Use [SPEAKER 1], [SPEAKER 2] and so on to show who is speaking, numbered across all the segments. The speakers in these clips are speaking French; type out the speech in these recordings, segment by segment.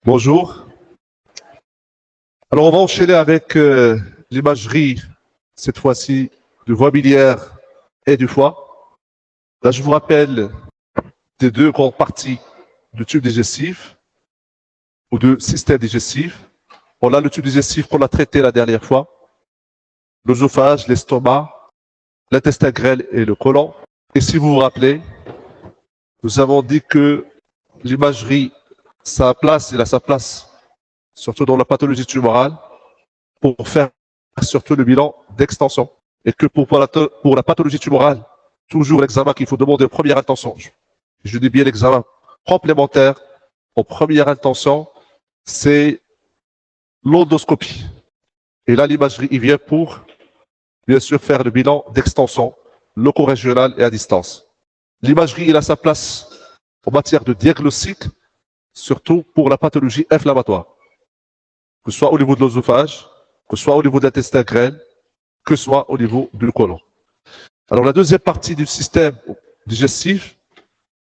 [SPEAKER 1] Bonjour. Alors, on va enchaîner avec l'imagerie, cette fois-ci, de voie biliaire et du foie. Là, je vous rappelle des deux grandes parties du tube digestif ou du système digestif. On a le tube digestif qu'on a traité la dernière fois, l'œsophage, l'estomac, l'intestin grêle et le côlon. Et si vous vous rappelez, nous avons dit que l'imagerie, il a sa place, surtout dans la pathologie tumorale, pour faire surtout le bilan d'extension. Et que pour la pathologie tumorale, toujours l'examen qu'il faut demander en première intention, je dis bien l'examen complémentaire en première intention, c'est l'endoscopie. Et là, l'imagerie, il vient pour, bien sûr, faire le bilan d'extension loco-régional et à distance. L'imagerie, il a sa place en matière de diagnostic, surtout pour la pathologie inflammatoire, que ce soit au niveau de l'œsophage, que ce soit au niveau de l'intestin grêle, que ce soit au niveau du côlon. Alors, la deuxième partie du système digestif,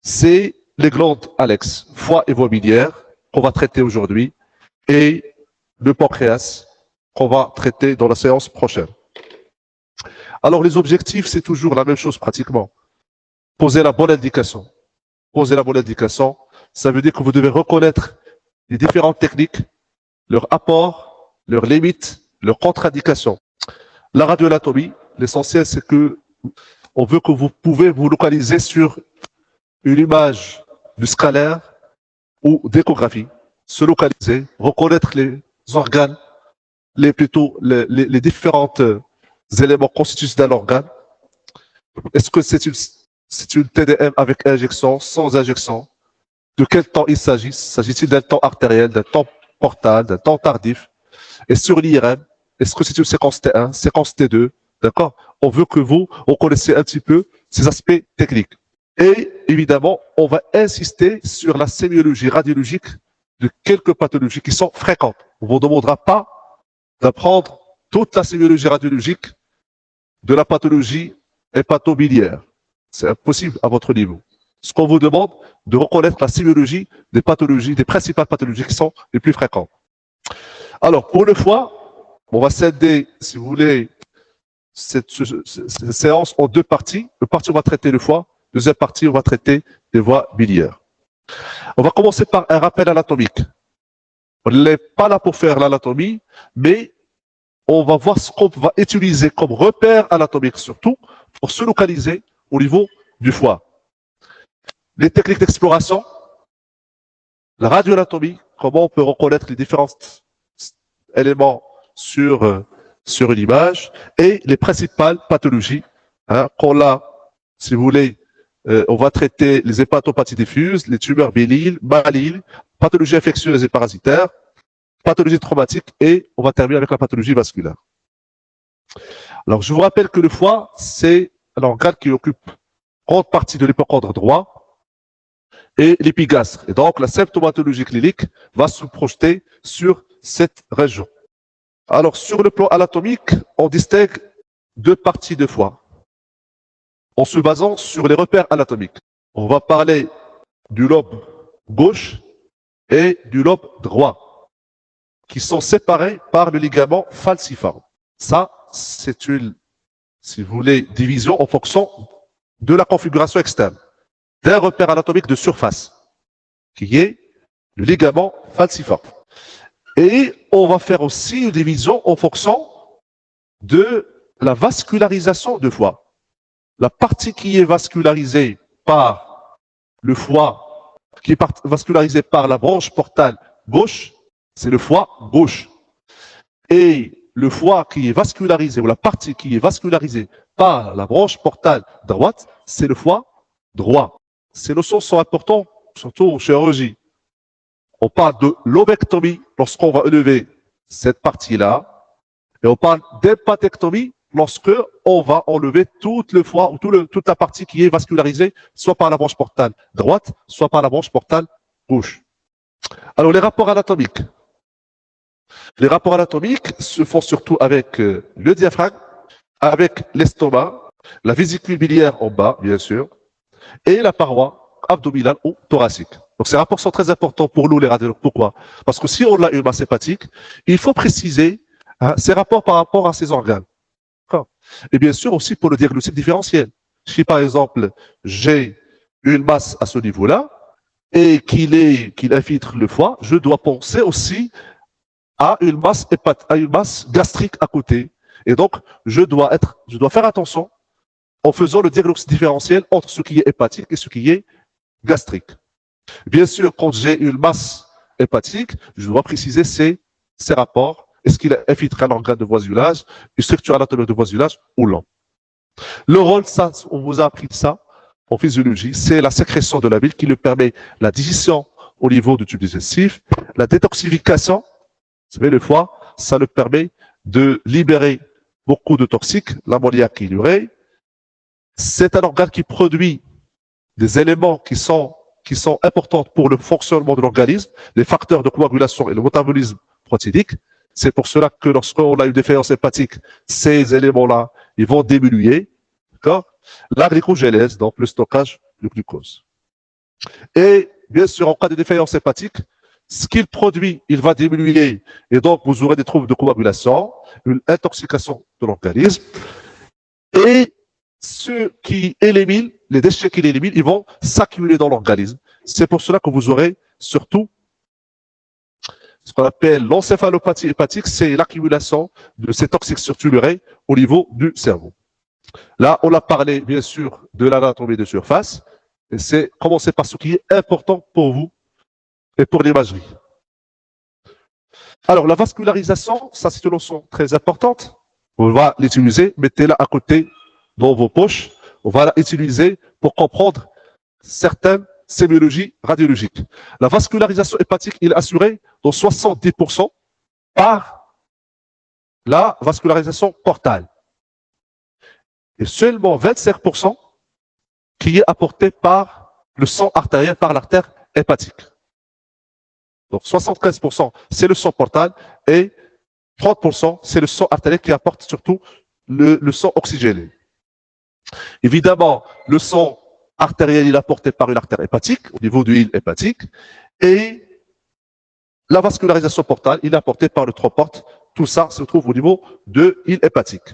[SPEAKER 1] c'est les glandes annexes, foie et voie biliaire, qu'on va traiter aujourd'hui, et le pancréas, qu'on va traiter dans la séance prochaine. Alors, les objectifs, c'est toujours la même chose pratiquement. Poser la bonne indication. Poser la bonne indication, ça veut dire que vous devez reconnaître les différentes techniques, leur apport, leurs limites, leurs contre-indications. La radioanatomie, l'essentiel, c'est que on veut que vous pouvez vous localiser sur une image du scalaire ou d'échographie, se localiser, reconnaître les organes, les différents éléments constitutifs d'un organe. Est-ce que c'est une TDM avec injection, sans injection? De quel temps il s'agit? S'agit-il d'un temps artériel, d'un temps portal, d'un temps tardif? Et sur l'IRM, est-ce que c'est une séquence T1, séquence T2? D'accord? On veut que vous connaissiez un petit peu ces aspects techniques. Et évidemment, on va insister sur la sémiologie radiologique de quelques pathologies qui sont fréquentes. On ne vous demandera pas d'apprendre toute la sémiologie radiologique de la pathologie hépatobiliaire. C'est impossible à votre niveau. Ce qu'on vous demande, de reconnaître la sémiologie des pathologies, des principales pathologies qui sont les plus fréquentes. Alors, pour le foie, on va scinder, si vous voulez, cette séance en deux parties. Une partie, on va traiter le foie. Deuxième partie, on va traiter les voies biliaires. On va commencer par un rappel anatomique. On n'est pas là pour faire l'anatomie, mais on va voir ce qu'on va utiliser comme repère anatomique, surtout pour se localiser au niveau du foie. Les techniques d'exploration, la radioanatomie, comment on peut reconnaître les différents éléments sur une image, et les principales pathologies qu'on a, si vous voulez, on va traiter les hépatopathies diffuses, les tumeurs béniles, malignes, pathologies infectieuses et parasitaires, pathologies traumatiques, et on va terminer avec la pathologie vasculaire. Alors, je vous rappelle que le foie, c'est un organe qui occupe grande partie de l'hypocondre droit et l'épigastre. Et donc, la symptomatologie clinique va se projeter sur cette région. Alors, sur le plan anatomique, on distingue deux parties de foie en se basant sur les repères anatomiques. On va parler du lobe gauche et du lobe droit, qui sont séparés par le ligament falciforme. Ça, c'est une, si vous voulez, division en fonction de la configuration externe d'un repère anatomique de surface, qui est le ligament falciforme. Et on va faire aussi une division en fonction de la vascularisation du foie. La partie qui est vascularisée par le foie, qui est vascularisée par la branche portale gauche, c'est le foie gauche. Et le foie qui est vascularisé, ou la partie qui est vascularisée par la branche portale droite, c'est le foie droit. Ces notions sont importantes, surtout en chirurgie. On parle de lobectomie lorsqu'on va enlever cette partie-là, et on parle d'hépatectomie lorsque on va enlever tout le foie ou toute la partie qui est vascularisée, soit par la branche portale droite, soit par la branche portale gauche. Alors, les rapports anatomiques. Les rapports anatomiques se font surtout avec le diaphragme, avec l'estomac, la vésicule biliaire en bas, bien sûr, et la paroi abdominale ou thoracique. Donc ces rapports sont très importants pour nous, les radiologues. Pourquoi? Parce que si on a une masse hépatique, il faut préciser ces rapports par rapport à ces organes. Et bien sûr aussi pour le diagnostic différentiel. Si par exemple j'ai une masse à ce niveau-là et qu'il infiltre le foie, je dois penser aussi à une masse gastrique à côté. Et donc je dois faire attention en faisant le diagnostic différentiel entre ce qui est hépatique et ce qui est gastrique. Bien sûr, quand j'ai une masse hépatique, je dois préciser ces rapports. Est-ce qu'il infiltre un organe de voisinage, une structure anatomique de voisinage ou non? Le rôle, ça, on vous a appris ça en physiologie, c'est la sécrétion de la bile qui lui permet la digestion au niveau du tube digestif, la détoxification, vous savez, le foie, ça le permet de libérer beaucoup de toxiques, l'ammoniac et l'urée. C'est un organe qui produit des éléments qui sont importants pour le fonctionnement de l'organisme, les facteurs de coagulation et le métabolisme protéinique. C'est pour cela que lorsqu'on a une défaillance hépatique, ces éléments-là, ils vont diminuer. D'accord? La glycogénèse, donc le stockage du glucose. Et bien sûr, en cas de défaillance hépatique, ce qu'il produit, il va diminuer. Et donc, vous aurez des troubles de coagulation, une intoxication de l'organisme. Et ceux qui éliminent, les déchets qu'il élimine, ils vont s'accumuler dans l'organisme. C'est pour cela que vous aurez surtout ce qu'on appelle l'encéphalopathie hépatique, c'est l'accumulation de ces toxiques sur l'urée au niveau du cerveau. Là, on a parlé, bien sûr, de l'anatomie de surface. Et c'est commencer par ce qui est important pour vous et pour l'imagerie. Alors, la vascularisation, ça c'est une notion très importante. On va l'utiliser, mettez-la à côté dans vos poches. On va l'utiliser pour comprendre certaines sémiologies radiologiques. La vascularisation hépatique, il est assurée dans 70% par la vascularisation portale. Et seulement 25% qui est apporté par le sang artériel, par l'artère hépatique. Donc 73%, c'est le sang portal et 30%, c'est le sang artériel qui apporte surtout le sang oxygéné. Évidemment, le sang artériel, il est apporté par une artère hépatique, au niveau du hile hépatique, et la vascularisation portale, il est apporté par le troporte. Tout ça se trouve au niveau de l'hile hépatique.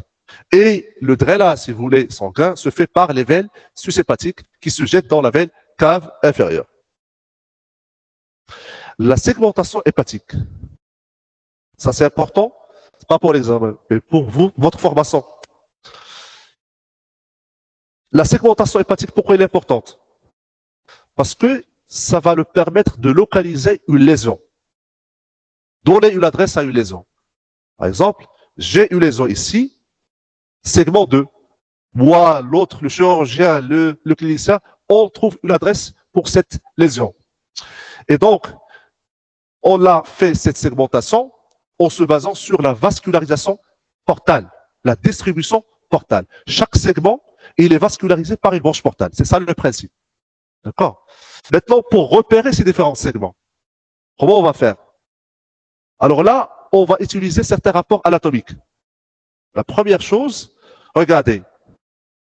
[SPEAKER 1] Et le drainage, si vous voulez, sanguin, se fait par les veines sus-hépatiques qui se jettent dans la veine cave inférieure. La segmentation hépatique, ça c'est important, c'est pas pour l'examen, mais pour vous, votre formation. La segmentation hépatique, pourquoi elle est importante? Parce que ça va le permettre de localiser une lésion, donner une adresse à une lésion. Par exemple, j'ai une lésion ici, segment 2. Moi, l'autre, le chirurgien, le clinicien, on trouve une adresse pour cette lésion. Et donc, on a fait cette segmentation en se basant sur la vascularisation portale, la distribution portale. Chaque segment, il est vascularisé par une branche portale. C'est ça le principe. D'accord? Maintenant, pour repérer ces différents segments, comment on va faire? Alors là, on va utiliser certains rapports anatomiques. La première chose, regardez,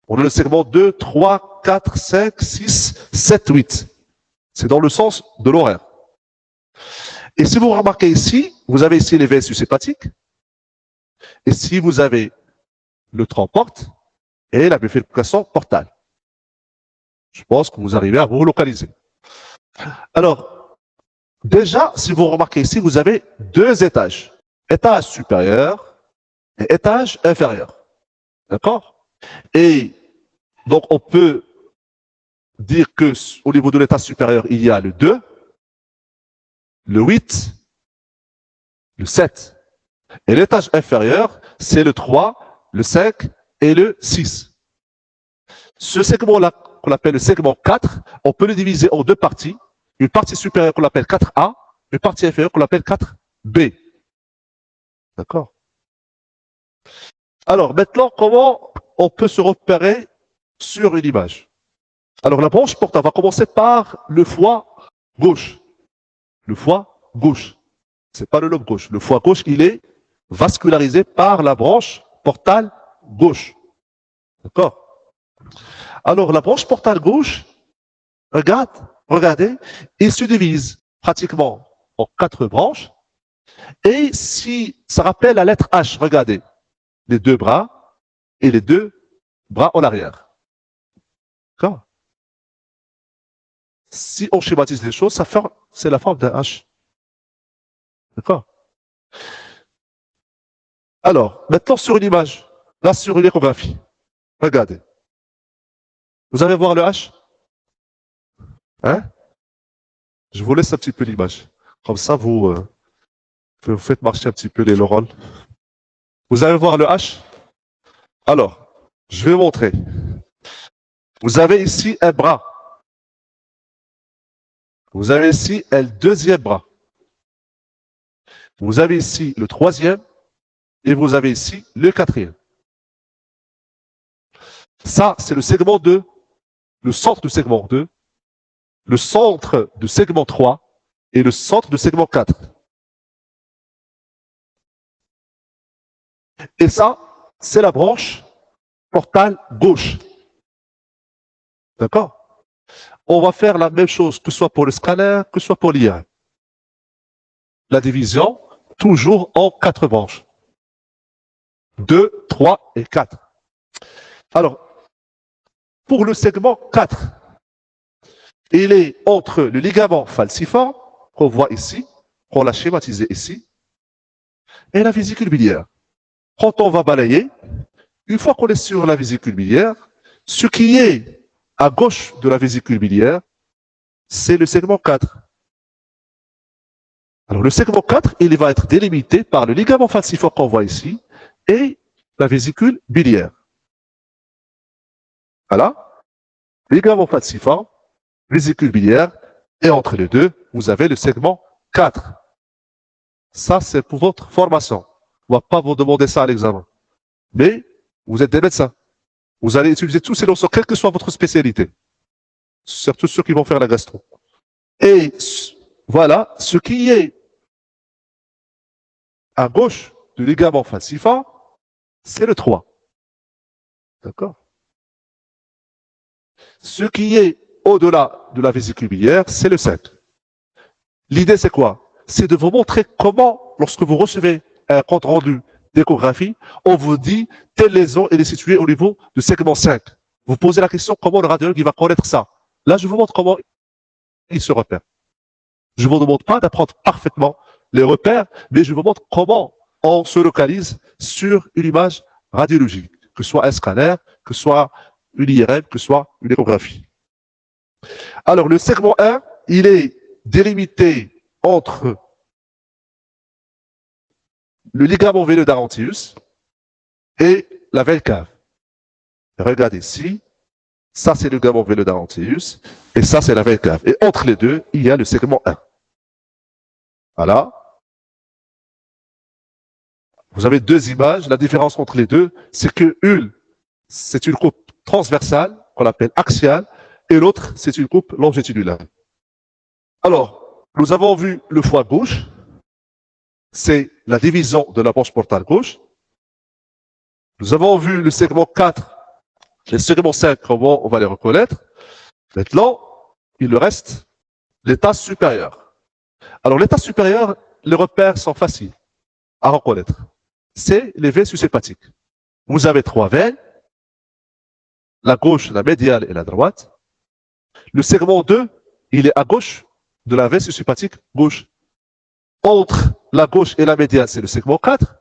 [SPEAKER 1] on a le segment 2, 3, 4, 5, 6, 7, 8. C'est dans le sens de l'horaire. Et si vous remarquez ici, vous avez ici les veines sus-hépatiques. Et si vous avez le transporte et la bifurcation portale. Je pense que vous arrivez à vous localiser. Alors, déjà, si vous remarquez ici, vous avez deux étages. Étage supérieur et étage inférieur. D'accord? Et donc, on peut dire que au niveau de l'étage supérieur, il y a le 2, le 8, le 7. Et l'étage inférieur, c'est le 3, le 5 et le 6. Ce segment-là, qu'on appelle le segment 4, on peut le diviser en deux parties. Une partie supérieure qu'on appelle 4A, une partie inférieure qu'on appelle 4B. D'accord? Alors, maintenant, comment on peut se repérer sur une image? Alors, la branche portale va commencer par le foie gauche. Le foie gauche. C'est pas le lobe gauche. Le foie gauche, il est vascularisé par la branche portale gauche. D'accord? Alors, la branche portale gauche, regarde, regardez, il se divise pratiquement en 4 branches. Et si ça rappelle la lettre H, regardez, les 2 bras et les 2 bras en arrière. D'accord? Si on schématise les choses, c'est la forme d'un H. D'accord? Alors, maintenant sur une image, là sur une échographie, regardez. Vous allez voir le H? Hein? Je vous laisse un petit peu l'image. Comme ça, vous faites marcher un petit peu les neurones. Vous allez voir le H? Alors, je vais montrer. Vous avez ici un bras. Vous avez ici un deuxième bras. Vous avez ici le troisième et vous avez ici le quatrième. Ça, c'est le segment 2, le centre du segment 2, le centre du segment 3 et le centre du segment 4. Et ça, c'est la branche portale gauche. D'accord? On va faire la même chose, que ce soit pour le scanner, que ce soit pour l'IA. La division, toujours en 4 branches. 2, 3 et 4. Alors, pour le segment 4, il est entre le ligament falciforme, qu'on voit ici, qu'on l'a schématisé ici, et la vésicule biliaire. Quand on va balayer, une fois qu'on est sur la vésicule biliaire, ce qui est à gauche de la vésicule biliaire, c'est le segment 4. Alors, le segment 4, il va être délimité par le ligament falciforme qu'on voit ici et la vésicule biliaire. Voilà. Ligament falciforme, vésicule biliaire, et entre les deux, vous avez le segment 4. Ça, c'est pour votre formation. On ne va pas vous demander ça à l'examen. Mais vous êtes des médecins. Vous allez utiliser tous ces notions, quelle que soit votre spécialité. Surtout ceux qui vont faire la gastro. Et voilà, ce qui est à gauche du ligament falciforme, c'est le 3. D'accord? Ce qui est au-delà de la vésicule biliaire, c'est le 5. L'idée, c'est quoi? C'est de vous montrer comment, lorsque vous recevez un compte rendu d'échographie, on vous dit telle lésion est située au niveau du segment 5. Vous posez la question comment le radiologue va connaître ça. Là, je vous montre comment il se repère. Je ne vous demande pas d'apprendre parfaitement les repères, mais je vous montre comment on se localise sur une image radiologique, que ce soit un scanner, que ce soit une IRM, que ce soit une échographie. Alors, le segment 1, il est délimité entre le ligament veineux d'Arantius et la veine cave. Regardez ici, ça c'est le ligament veineux d'Arantius et ça c'est la veine cave. Et entre les deux, il y a le segment 1. Voilà. Vous avez deux images. La différence entre les deux, c'est que une, c'est une coupe transversale, qu'on appelle axiale, et l'autre, c'est une coupe longitudinale. Alors, nous avons vu le foie gauche, c'est la division de la branche portale gauche. Nous avons vu le segment 4, les segments 5, comment on va les reconnaître. Maintenant, il reste l'état supérieur. Alors, l'état supérieur, les repères sont faciles à reconnaître. C'est les veines sushépatiques. Vous avez 3 veines, la gauche, la médiale et la droite. Le segment 2, il est à gauche de la veine sushépatique gauche. Entre la gauche et la médiane, c'est le segment 4.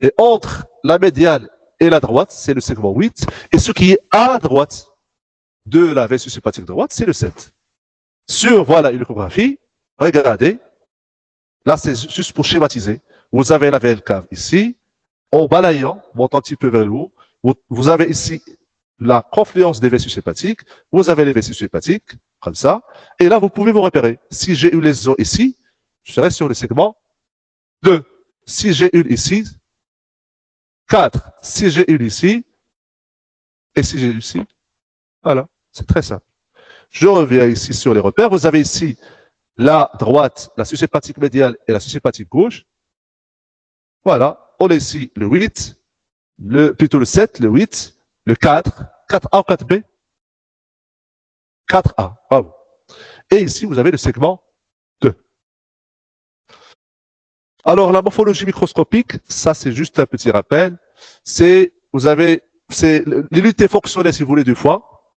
[SPEAKER 1] Et entre la médiane et la droite, c'est le segment 8. Et ce qui est à droite de la veine sushépatique droite, c'est le 7. Sur, voilà, une échographie, regardez. Là, c'est juste pour schématiser. Vous avez la veine cave ici. En balayant, montant un petit peu vers le haut, vous avez ici la confluence des veines sushépatiques. Vous avez les veines sushépatiques, comme ça. Et là, vous pouvez vous repérer. Si j'ai une lésion ici, je serai sur le segment 2. Si j'ai une ici, 4. Si j'ai une ici, et si j'ai une ici, voilà, c'est très simple. Je reviens ici sur les repères. Vous avez ici la droite, la sushépatique médiale et la sushépatique gauche. Voilà, on a ici le 8, plutôt le 7, le 8, le 4, 4A ou 4B? 4A, bravo. Et ici, vous avez le segment 2. Alors, la morphologie microscopique, ça, c'est juste un petit rappel. C'est l'unité fonctionnelle, si vous voulez, du foie.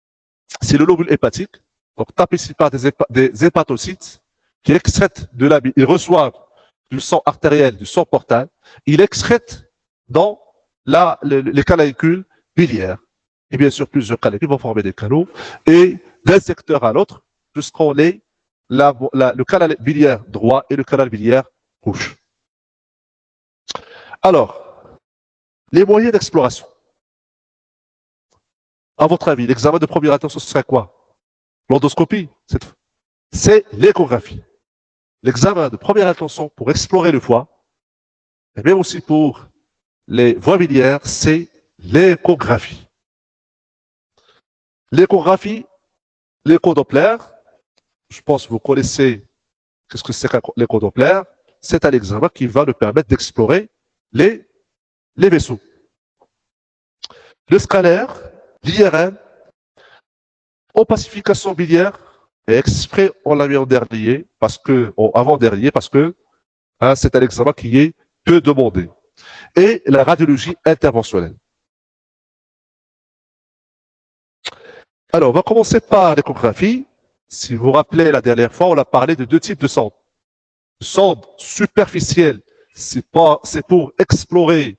[SPEAKER 1] C'est le lobule hépatique. Donc, tapissé par des hépatocytes qui excrètent ils reçoivent du sang artériel, du sang portal. Ils excrètent dans les canalicule biliaires. Et bien sûr, plusieurs canalicule vont former des canaux. Et d'un secteur à l'autre, jusqu'en le canal biliaire droit et le canal biliaire gauche. Alors, les moyens d'exploration. À votre avis, l'examen de première intention, ce serait quoi? L'endoscopie, c'est l'échographie. L'examen de première intention pour explorer le foie, et même aussi pour les voies biliaires, c'est l'échographie. L'échographie, l'écho-doppler, je pense que vous connaissez qu'est-ce que c'est qu'un l'écho-doppler, c'est un examen qui va nous permettre d'explorer les vaisseaux. Le scanner, l'IRM, opacification biliaire, et exprès on l'a mis en dernier, avant-dernier, parce que c'est un examen qui est peu demandé. Et la radiologie interventionnelle. Alors, on va commencer par l'échographie. Si vous vous rappelez, la dernière fois, on a parlé de deux types de sondes. Sonde superficielle, c'est pour explorer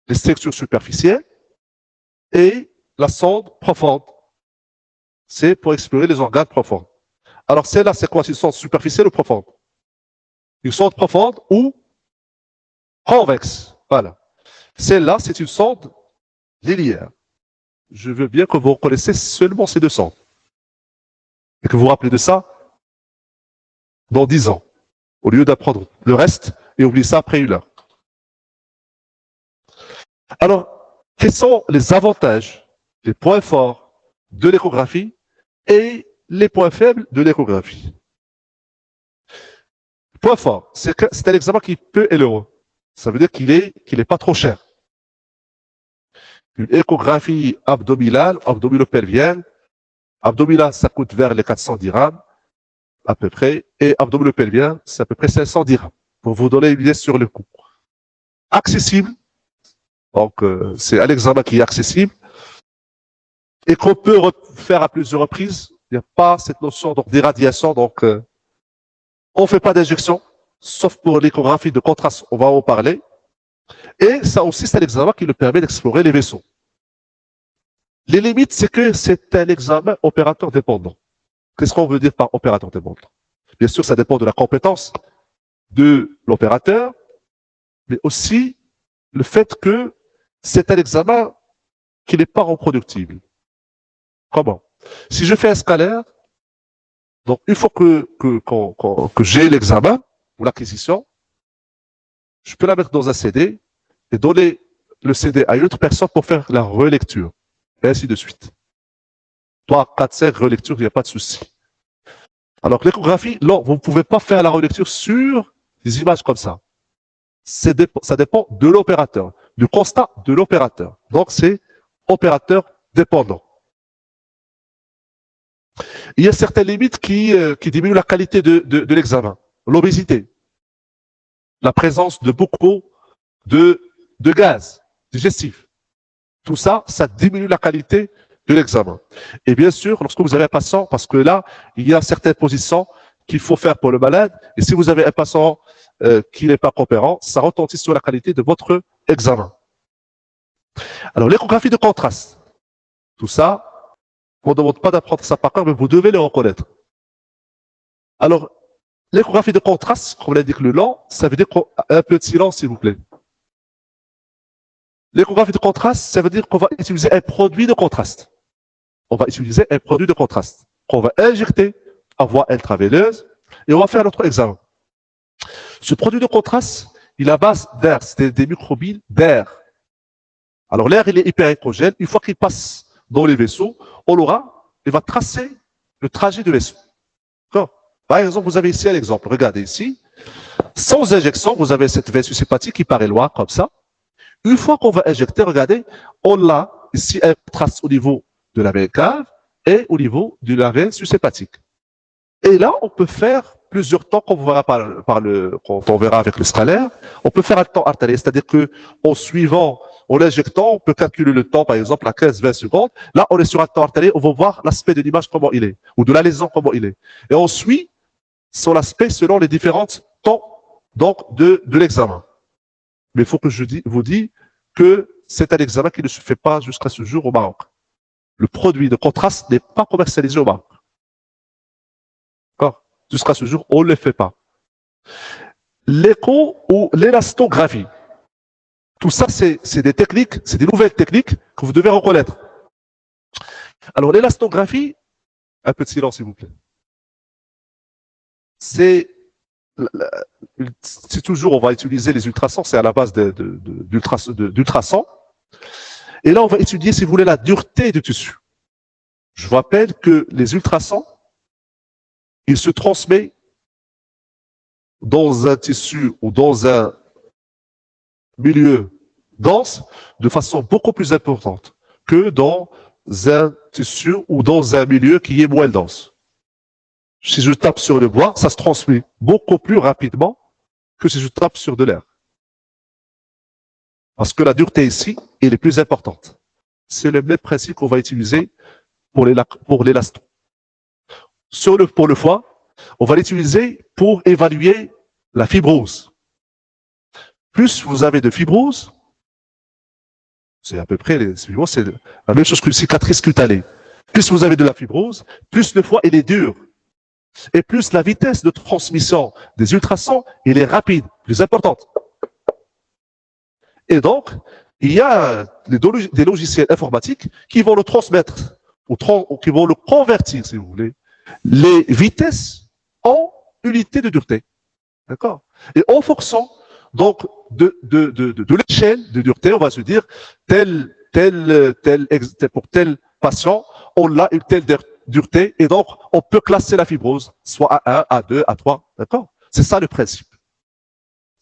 [SPEAKER 1] les structures superficielles. Et la sonde profonde, c'est pour explorer les organes profonds. Alors, celle-là, c'est quoi? C'est une sonde superficielle ou profonde? Une sonde profonde ou convexe. Voilà. Celle-là, c'est une sonde linéaire. Je veux bien que vous reconnaissez seulement ces deux sondes. Et que vous vous rappelez de ça dans 10 ans. Au lieu d'apprendre le reste et oublier ça après 1 heure. Alors, quels sont les avantages, les points forts de l'échographie et les points faibles de l'échographie? Point fort, c'est que c'est un examen qui peut être heureux. Ça veut dire qu'il est pas trop cher. Une échographie abdominale, abdominopelvienne, abdominale, ça coûte vers les 400 dirhams, à peu près, et abdominopelvien, c'est à peu près 500 dirhams, pour vous donner une idée sur le coût. Accessible, donc c'est un examen qui est accessible, et qu'on peut faire à plusieurs reprises. Il n'y a pas cette notion d'irradiation, donc on ne fait pas d'injection, sauf pour l'échographie de contraste, on va en parler. Et ça aussi, c'est un examen qui nous permet d'explorer les vaisseaux. Les limites, c'est que c'est un examen opérateur dépendant. Qu'est-ce qu'on veut dire par opérateur dépendant? Bien sûr, ça dépend de la compétence de l'opérateur, mais aussi le fait que c'est un examen qui n'est pas reproductible. Comment? Si je fais un scalaire, donc une fois que j'ai l'examen ou l'acquisition, je peux la mettre dans un CD et donner le CD à une autre personne pour faire la relecture, et ainsi de suite. 3, 4, 5 relectures, il n'y a pas de souci. Alors que l'échographie, non, vous ne pouvez pas faire la relecture sur des images comme ça. Ça dépend de l'opérateur, du constat de l'opérateur. Donc c'est opérateur dépendant. Il y a certaines limites qui diminuent la qualité de l'examen. L'obésité, la présence de beaucoup de gaz digestifs. Tout ça, ça diminue la qualité de l'examen. Et bien sûr, lorsque vous avez un patient, parce que là, il y a certaines positions qu'il faut faire pour le malade, et si vous avez un patient qui n'est pas coopérant, ça retentit sur la qualité de votre examen. Alors, l'échographie de contraste, tout ça, on ne demande pas d'apprendre ça par cœur, mais vous devez le reconnaître. Alors, l'échographie de contraste, comme l'indique le nom, ça veut dire un peu de silence, s'il vous plaît. L'échographie de contraste, ça veut dire qu'on va utiliser un produit de contraste. On va utiliser un produit de contraste qu'on va injecter à voie intraveineuse et on va faire notre examen. Ce produit de contraste, il est à base d'air, c'est des microbilles d'air. Alors l'air, il est hyperécogène. Une fois qu'il passe dans les vaisseaux, il va tracer le trajet du vaisseau. Par exemple, vous avez ici un exemple. Regardez ici. Sans injection, vous avez cette veine sushépatique qui paraît loin, comme ça. Une fois qu'on va injecter, regardez, on a ici un trace au niveau de la veine cave et au niveau de la veine sushépatique. Et là, on peut faire plusieurs temps, comme on verra quand on verra avec le scalaire. On peut faire un temps artériel, c'est-à-dire que en suivant, en injectant, on peut calculer le temps, par exemple, à 15-20 secondes. Là, on est sur un temps artériel, on va voir l'aspect de l'image, comment il est, ou de la lésion, comment il est. Et on suit son aspect selon les différents temps donc, de l'examen. Mais il faut que vous dise que c'est un examen qui ne se fait pas jusqu'à ce jour au Maroc. Le produit de contraste n'est pas commercialisé au Maroc. D'accord? Jusqu'à ce jour, on ne le fait pas. L'écho ou l'élastographie. Tout ça, c'est des techniques, c'est des nouvelles techniques que vous devez reconnaître. Alors, l'élastographie, un peu de silence, s'il vous plaît. C'est toujours, on va utiliser les ultrasons, c'est à la base d'ultrasons. Et là, on va étudier, si vous voulez, la dureté du tissu. Je vous rappelle que les ultrasons, ils se transmettent dans un tissu ou dans un milieu dense de façon beaucoup plus importante que dans un tissu ou dans un milieu qui est moins dense. Si je tape sur le bois, ça se transmet beaucoup plus rapidement que si je tape sur de l'air. Parce que la dureté ici, elle est plus importante. C'est le même principe qu'on va utiliser pour l'élaston. Pour le foie, on va l'utiliser pour évaluer la fibrose. Plus vous avez de fibrose, c'est à peu près c'est la même chose qu'une cicatrice cutanée. Plus vous avez de la fibrose, plus le foie il est dur. Et plus la vitesse de transmission des ultrasons, il est rapide, plus importante. Et donc, il y a des logiciels informatiques qui vont le transmettre, ou qui vont le convertir, si vous voulez, les vitesses en unités de dureté. D'accord? Et en fonction, donc, de l'échelle de dureté, on va se dire, pour tel patient, on a une telle dureté, et donc, on peut classer la fibrose, soit à 1, à 2, à 3. D'accord? C'est ça le principe.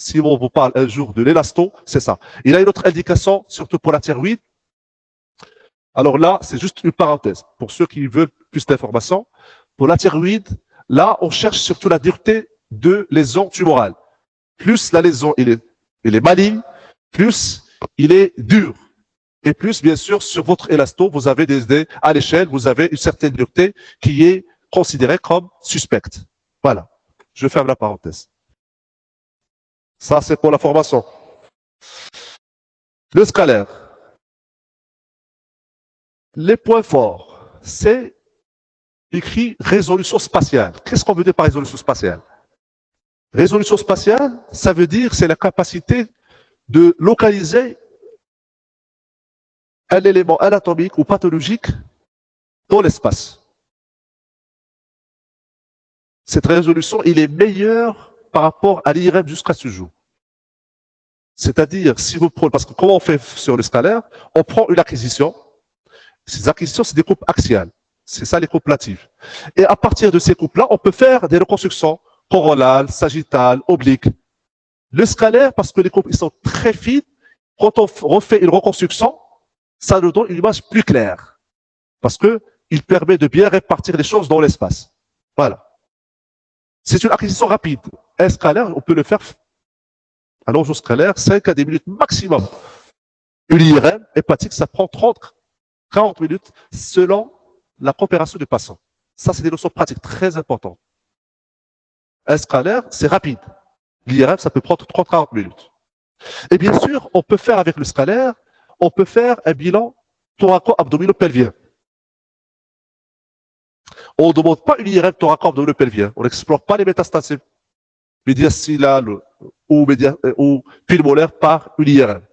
[SPEAKER 1] Si on vous parle un jour de l'élasto, c'est ça. Il y a une autre indication, surtout pour la thyroïde. Alors là, c'est juste une parenthèse. Pour ceux qui veulent plus d'informations, pour la thyroïde, là, on cherche surtout la dureté de lésion tumorale. Plus la lésion elle est maligne, plus il est dur. Et plus, bien sûr, sur votre élasto, vous avez à l'échelle, vous avez une certaine dureté qui est considérée comme suspecte. Voilà. Je ferme la parenthèse. Ça, c'est pour la formation. Le scalaire. Les points forts, c'est écrit résolution spatiale. Qu'est-ce qu'on veut dire par résolution spatiale? Résolution spatiale, ça veut dire c'est la capacité de localiser un élément anatomique ou pathologique dans l'espace. Cette résolution, il est meilleure par rapport à l'IRM jusqu'à ce jour. C'est-à-dire, si vous prenez, parce que comment on fait sur le scalaire, on prend une acquisition. Ces acquisitions, c'est des coupes axiales. C'est ça les coupes latives. Et à partir de ces coupes-là, on peut faire des reconstructions coronales, sagittales, obliques. Le scalaire, parce que les coupes ils sont très fines, quand on refait une reconstruction, ça nous donne une image plus claire. Parce que il permet de bien répartir les choses dans l'espace. Voilà. C'est une acquisition rapide. Un scalaire, on peut le faire, allonge au scalaire, 5 à 10 minutes maximum. Une IRM hépatique, ça prend 40 minutes selon la coopération du patient. Ça, c'est des notions pratiques très importantes. Un scalaire, c'est rapide. L'IRM, ça peut prendre 30-40 minutes. Et bien sûr, on peut faire avec le scalaire, on peut faire un bilan thoraco-abdominopelvien. On ne demande pas une IRM thoraco-abdominopelvien. On n'explore pas les métastases médiastinales ou pulmonaires par une IRM.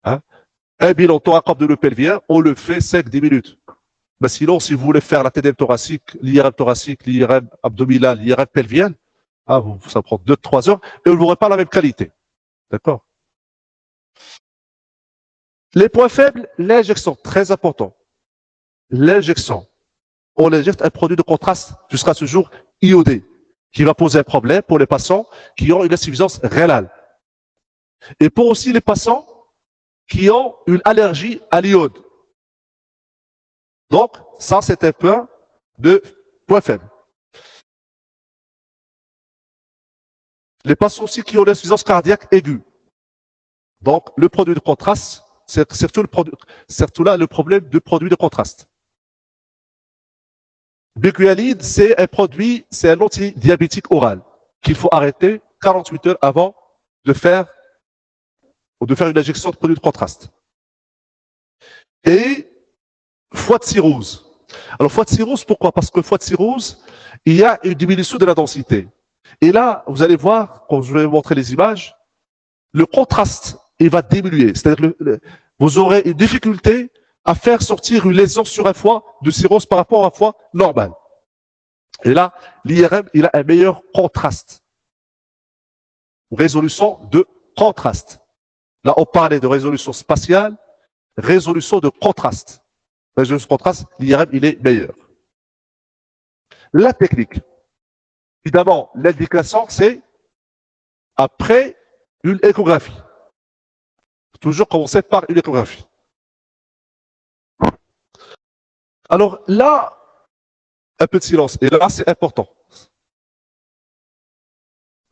[SPEAKER 1] Hein? Un bilan thoraco-abdominopelvien, on le fait 5-10 minutes. Mais sinon, si vous voulez faire la TDM thoracique, l'IRM abdominale, l'IRM pelvienne, ça prend 2-3 heures et vous n'aurez pas la même qualité. D'accord? Les points faibles, l'injection, très important. L'injection. On injecte un produit de contraste jusqu'à ce jour iodé, qui va poser un problème pour les patients qui ont une insuffisance rénale. Et pour aussi les patients qui ont une allergie à l'iode. Donc, ça, c'est un point faible. Les patients aussi qui ont l'insuffisance cardiaque aiguë. Donc, le produit de contraste, c'est surtout là le problème du produit de contraste. Béguanide, c'est un antidiabétique oral qu'il faut arrêter 48 heures avant de faire une injection de produit de contraste. Et foie de cirrhose. Alors, foie de cirrhose, pourquoi? Parce que foie de cirrhose, il y a une diminution de la densité. Et là, vous allez voir, quand je vais vous montrer les images, le contraste, il va diminuer. C'est-à-dire que vous aurez une difficulté à faire sortir une lésion sur un foie de cirrhose par rapport à un foie normal. Et là, l'IRM, il a un meilleur contraste. Résolution de contraste. Là, on parlait de résolution spatiale, résolution de contraste. Résolution de contraste, l'IRM, il est meilleur. La technique. Évidemment, l'indication, c'est après une échographie. Toujours commencer par une échographie. Alors là, un peu de silence. Et là, c'est important.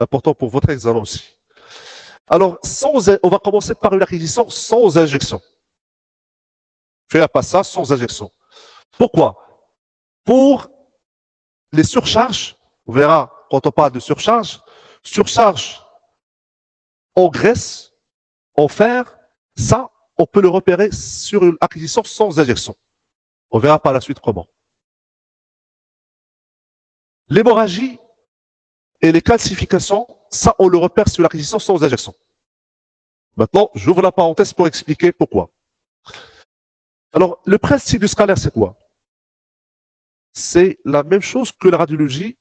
[SPEAKER 1] Important pour votre examen aussi. Alors, on va commencer par une acquisition sans injection. Faire pas ça sans injection. Pourquoi? Pour les surcharges, on verra quand on parle de surcharge en graisse, en fer, ça, on peut le repérer sur une acquisition sans injection. On verra par la suite comment. L'hémorragie et les calcifications, ça, on le repère sur l'acquisition sans injection. Maintenant, j'ouvre la parenthèse pour expliquer pourquoi. Alors, le principe du scalaire, c'est quoi? C'est la même chose que la radiologie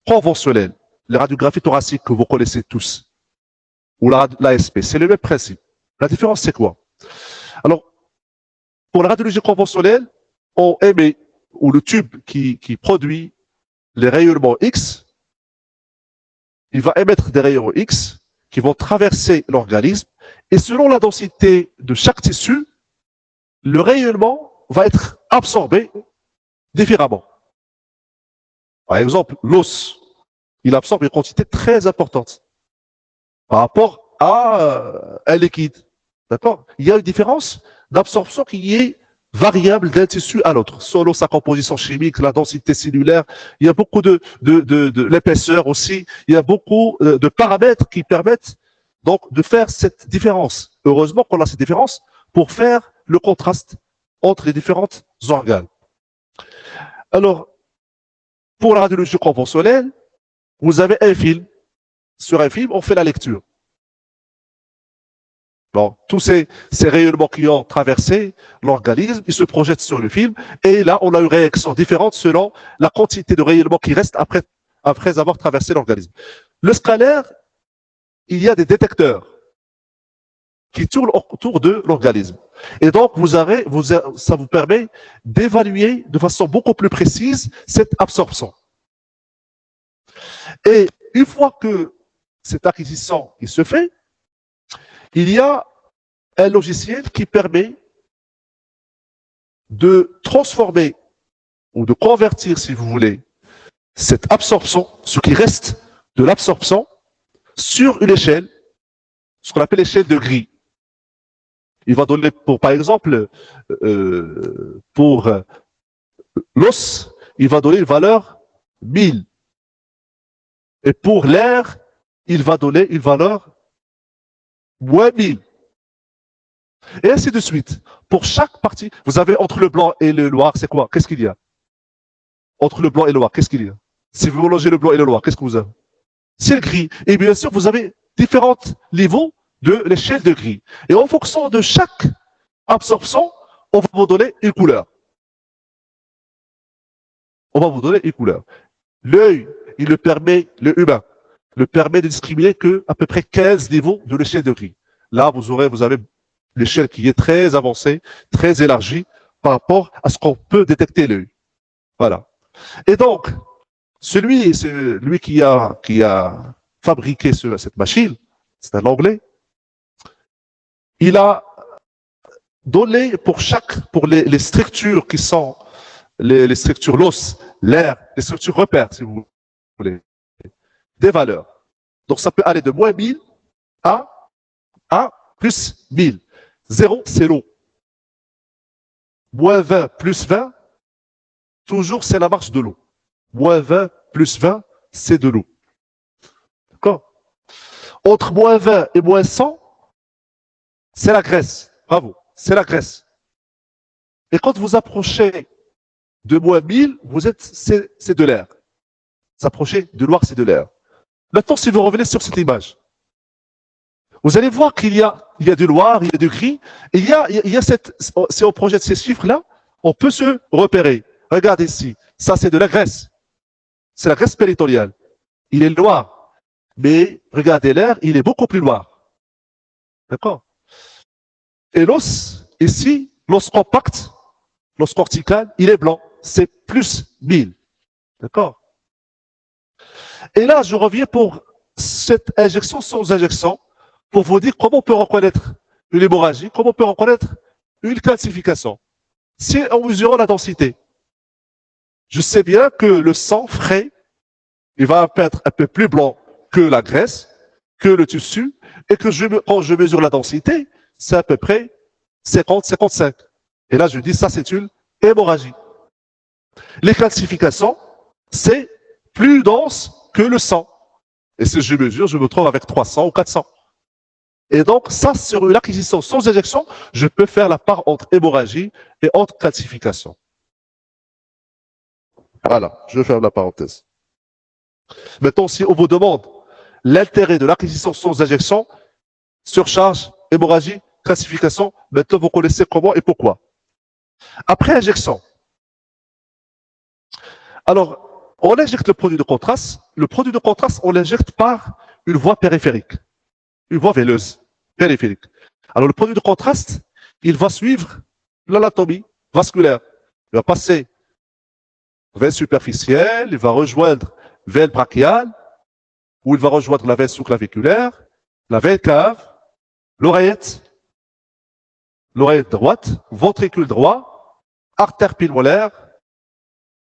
[SPEAKER 1] conventionnelle, la radiographie thoracique que vous connaissez tous, ou l'ASP. C'est le même principe. La différence, c'est quoi? Alors, pour la radiologie conventionnelle, on émet, ou le tube qui produit les rayonnements X, il va émettre des rayons X qui vont traverser l'organisme, et selon la densité de chaque tissu, le rayonnement va être absorbé différemment. Par exemple, l'os, il absorbe une quantité très importante par rapport à un liquide. D'accord? Il y a une différence d'absorption qui est variable d'un tissu à l'autre, selon sa composition chimique, la densité cellulaire. Il y a beaucoup de l'épaisseur aussi. Il y a beaucoup de paramètres qui permettent donc de faire cette différence. Heureusement qu'on a cette différence pour faire le contraste entre les différents organes. Alors, pour la radiologie conventionnelle, vous avez un film. Sur un film, on fait la lecture. Bon, tous ces rayonnements qui ont traversé l'organisme, ils se projettent sur le film, et là, on a une réaction différente selon la quantité de rayonnement qui reste après avoir traversé l'organisme. Le scalaire, il y a des détecteurs qui tournent autour de l'organisme. Et donc, ça vous permet d'évaluer de façon beaucoup plus précise cette absorption. Et une fois que cette acquisition se fait, il y a un logiciel qui permet de transformer ou de convertir, si vous voulez, cette absorption, ce qui reste de l'absorption, sur une échelle, ce qu'on appelle l'échelle de Gris. Il va donner, par exemple, pour l'os, il va donner une valeur 1000. Et pour l'air, il va donner une valeur moins 1000. Et ainsi de suite. Pour chaque partie, vous avez entre le blanc et le noir, c'est quoi? Qu'est-ce qu'il y a? Entre le blanc et le noir, qu'est-ce qu'il y a? Si vous mélangez le blanc et le noir, qu'est-ce que vous avez? C'est le gris. Et bien sûr, vous avez différents niveaux de l'échelle de gris. Et en fonction de chaque absorption, on va vous donner une couleur. On va vous donner une couleur. L'œil, le humain, le permet de discriminer qu'à peu près 15 niveaux de l'échelle de gris. Là, vous avez l'échelle qui est très avancée, très élargie par rapport à ce qu'on peut détecter l'œil. Voilà. Et donc, celui qui a fabriqué cette machine, c'est un Anglais, il a donné pour les structures qui sont les structures l'os, l'air, les structures repères, si vous voulez, des valeurs. Donc ça peut aller de moins 1000 à plus 1000. 0, c'est l'eau. Moins 20 plus 20, toujours c'est la marche de l'eau. Moins 20 plus 20, c'est de l'eau. D'accord? Entre moins 20 et moins 100, c'est la graisse. Bravo, c'est la graisse. Et quand vous approchez de moins 1000, c'est de l'air. Vous approchez de noir, c'est de l'air. Maintenant, si vous revenez sur cette image, vous allez voir qu'il y a du noir, il y a du gris. Il y a si on projette ces chiffres-là, on peut se repérer. Regardez ici, ça c'est de la graisse. C'est la graisse péritonéale. Il est noir. Mais regardez l'air, il est beaucoup plus noir. D'accord? Et l'os, ici, l'os compact, l'os cortical, il est blanc. C'est plus 1000. D'accord? Et là, je reviens pour cette injection sans injection, pour vous dire comment on peut reconnaître une hémorragie, comment on peut reconnaître une calcification. Si en mesurant la densité, je sais bien que le sang frais, il va être un peu plus blanc que la graisse, que le tissu, et que quand je mesure la densité, c'est à peu près 50-55. Et là, je dis, ça, c'est une hémorragie. Les calcifications, c'est plus dense que le sang. Et si je mesure, je me trouve avec 300 ou 400. Et donc, ça, sur une acquisition sans injection, je peux faire la part entre hémorragie et entre calcification. Voilà, je ferme la parenthèse. Maintenant, si on vous demande l'intérêt de l'acquisition sans injection, surcharge, hémorragie, calcification, maintenant vous connaissez comment et pourquoi. Après injection, alors, on injecte le produit de contraste. Le produit de contraste, on l'injecte par une voie périphérique, une voie veineuse périphérique. Alors, le produit de contraste, il va suivre l'anatomie vasculaire. Il va passer veine superficielle, il va rejoindre veine brachiale, ou il va rejoindre la veine sous-claviculaire, la veine cave, l'oreillette droite, ventricule droit, artère pulmonaire,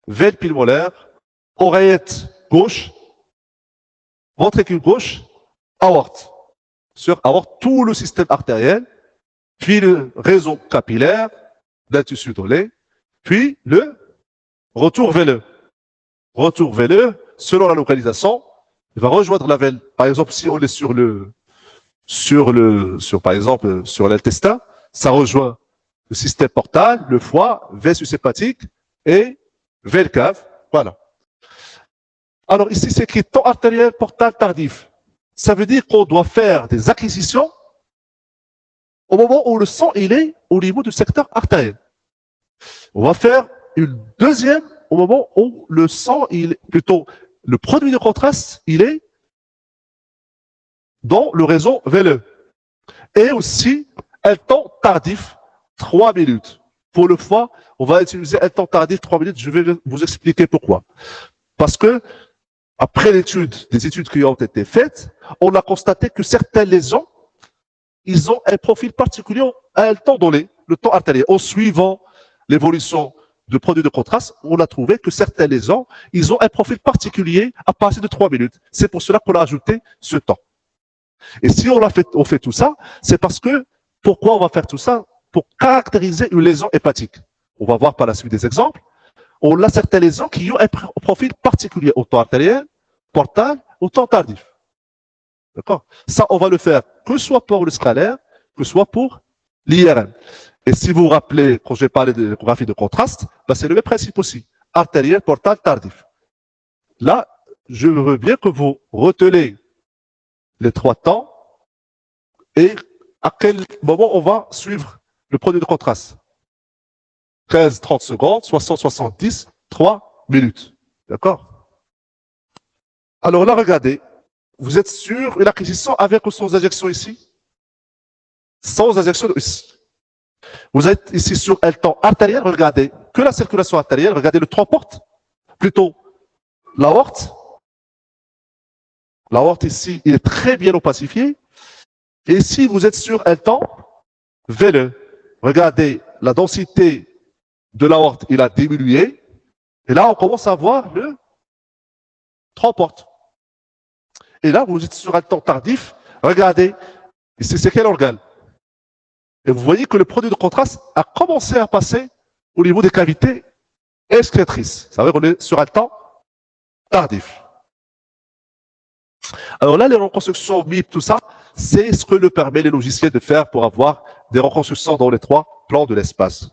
[SPEAKER 1] veine pulmonaire, oreillette gauche, ventricule gauche, aorte. Sur aorte, tout le système artériel, puis le réseau capillaire d'un tissu donné, puis le retour veineux. Retour veineux, selon la localisation, il va rejoindre la veine. Par exemple, si on est sur par exemple, sur l'intestin, ça rejoint le système portal, le foie, veine sushépatique et veine cave. Voilà. Alors ici, c'est écrit temps artériel portal tardif. Ça veut dire qu'on doit faire des acquisitions au moment où le sang il est au niveau du secteur artériel. On va faire une deuxième au moment où le sang, plutôt le produit de contraste, il est dans le réseau veineux. Et aussi un temps tardif, 3 minutes. Pour le foie, on va utiliser un temps tardif, 3 minutes. Je vais vous expliquer pourquoi. Parce que, après des études qui ont été faites, on a constaté que certaines lésions, ils ont un profil particulier à un temps donné, le temps artériel. En suivant l'évolution de produits de contraste, on a trouvé que certaines lésions, ils ont un profil particulier à partir de 3 minutes. C'est pour cela qu'on a ajouté ce temps. Et si on fait tout ça, c'est parce que, pourquoi on va faire tout ça? Pour caractériser une lésion hépatique. On va voir par la suite des exemples. On a certaines lésions qui ont un profil particulier au temps artériel, portal, au temps tardif. D'accord? Ça, on va le faire que soit pour le scalaire, que soit pour l'IRM. Et si vous vous rappelez, quand j'ai parlé de l'échographie de contraste, ben c'est le même principe aussi. Artériel, portal, tardif. Là, je veux bien que vous retenez les 3 temps et à quel moment on va suivre le produit de contraste. 15-30 secondes, 60-70, 3 minutes. D'accord? Alors là, regardez, vous êtes sur une acquisition avec ou sans injection ici? Sans injection ici. Vous êtes ici sur un temps artériel, regardez, que la circulation artérielle, regardez le 3 portes, plutôt l'aorte. L'aorte ici, il est très bien opacifié. Et ici, vous êtes sur un temps veineux. Regardez, la densité de l'aorte, il a diminué. Et là, on commence à voir le 3 portes. Et là, vous êtes sur un temps tardif. Regardez, c'est quel organe? Et vous voyez que le produit de contraste a commencé à passer au niveau des cavités excrétrices. Ça veut dire qu'on est sur un temps tardif. Alors là, les reconstructions MIP, tout ça, c'est ce que le permet les logiciels de faire pour avoir des reconstructions dans les trois plans de l'espace.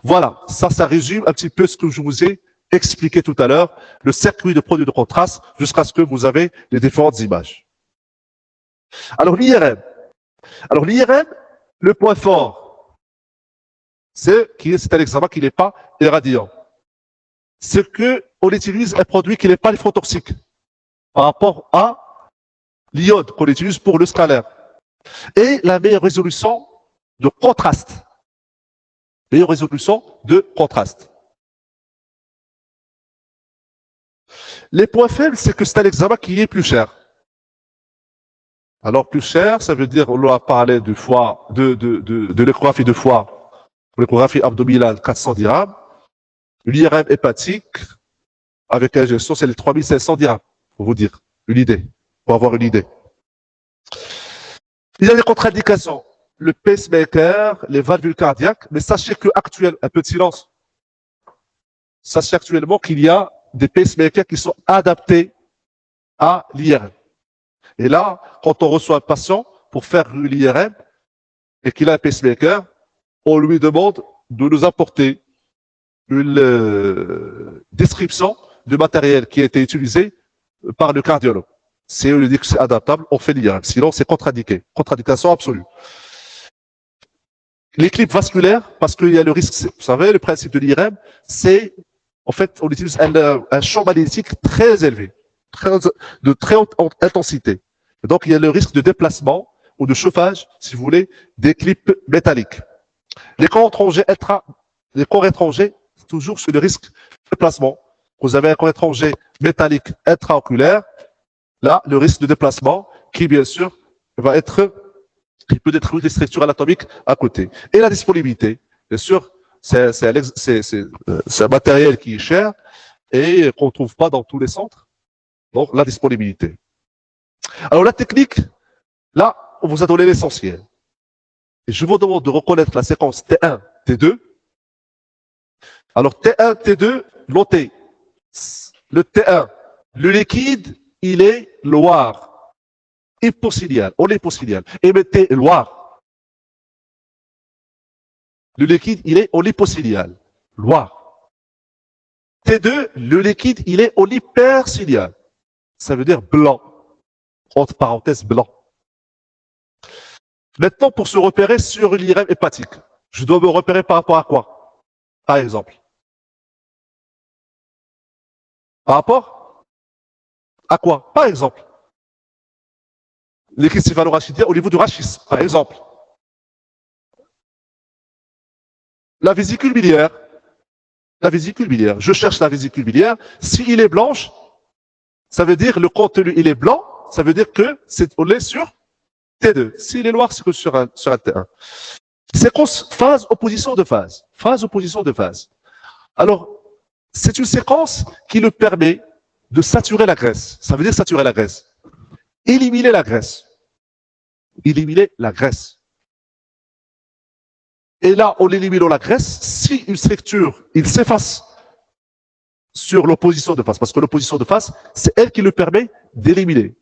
[SPEAKER 1] Voilà, ça résume un petit peu ce que je vous ai expliqué tout à l'heure, le circuit de produit de contraste, jusqu'à ce que vous avez les différentes images. Alors l'IRM. Alors l'IRM, le point fort, c'est un examen qui n'est pas irradiant. C'est qu'on utilise un produit qui n'est pas lymphotoxique par rapport à l'iode qu'on utilise pour le scalaire. Et la meilleure résolution de contraste. Meilleure résolution de contraste. Les points faibles, c'est que c'est un examen qui est plus cher. Alors plus cher, ça veut dire, on a parlé de foie, de l'échographie de foie, l'échographie abdominale, 400 dirhams. L'IRM hépatique, avec injection, c'est les 3500 dirhams, pour vous dire une idée, pour avoir une idée. Il y a des contre-indications. Le pacemaker, les valvules cardiaques, mais sachez qu'actuellement, un peu de silence. Sachez actuellement qu'il y a des pacemakers qui sont adaptés à l'IRM. Et là, quand on reçoit un patient pour faire l'IRM et qu'il a un pacemaker, on lui demande de nous apporter une description du matériel qui a été utilisé par le cardiologue. Si on lui dit que c'est adaptable, on fait l'IRM. Sinon, c'est contre-indiqué. Contre-indication absolue. Les clips vasculaires, parce qu'il y a le risque, vous savez, le principe de l'IRM, c'est, en fait, on utilise un champ magnétique très élevé, de très haute intensité. Donc, il y a le risque de déplacement ou de chauffage, si vous voulez, des clips métalliques. Les corps étrangers, toujours sur le risque de déplacement. Vous avez un corps étranger métallique intraoculaire, là, le risque de déplacement, qui, bien sûr, il peut détruire des structures anatomiques à côté. Et la disponibilité, bien sûr, c'est un matériel qui est cher et qu'on ne trouve pas dans tous les centres. Donc, la disponibilité. Alors, la technique, là, on vous a donné l'essentiel. Et je vous demande de reconnaître la séquence T1, T2. Alors, T1, T2, notez. Le T1, le liquide, il est noir. Hypocilial, on est hypocilial. Et mettez noir. Le liquide, il est hypocilial. Noir. T2, le liquide, il est hypercilial. Ça veut dire blanc. Entre parenthèses, blanc. Maintenant, pour se repérer sur l'IRM hépatique, je dois me repérer par rapport à quoi? Par exemple. Par rapport à quoi? Par exemple. Liquide céphalorachidien au niveau du rachis, par exemple. La vésicule biliaire. La vésicule biliaire. Je cherche la vésicule biliaire. S'il est blanche, ça veut dire le contenu, il est blanc. Ça veut dire que on est sur T2. S'il est noir, c'est que sur un T1. Séquence phase, opposition de phase. Phase, opposition de phase. Alors, c'est une séquence qui nous permet de saturer la graisse. Ça veut dire saturer la graisse. Éliminer la graisse. Éliminer la graisse. Et là, en éliminant la graisse, si une structure, il s'efface sur l'opposition de phase, parce que l'opposition de phase, c'est elle qui le permet d'éliminer.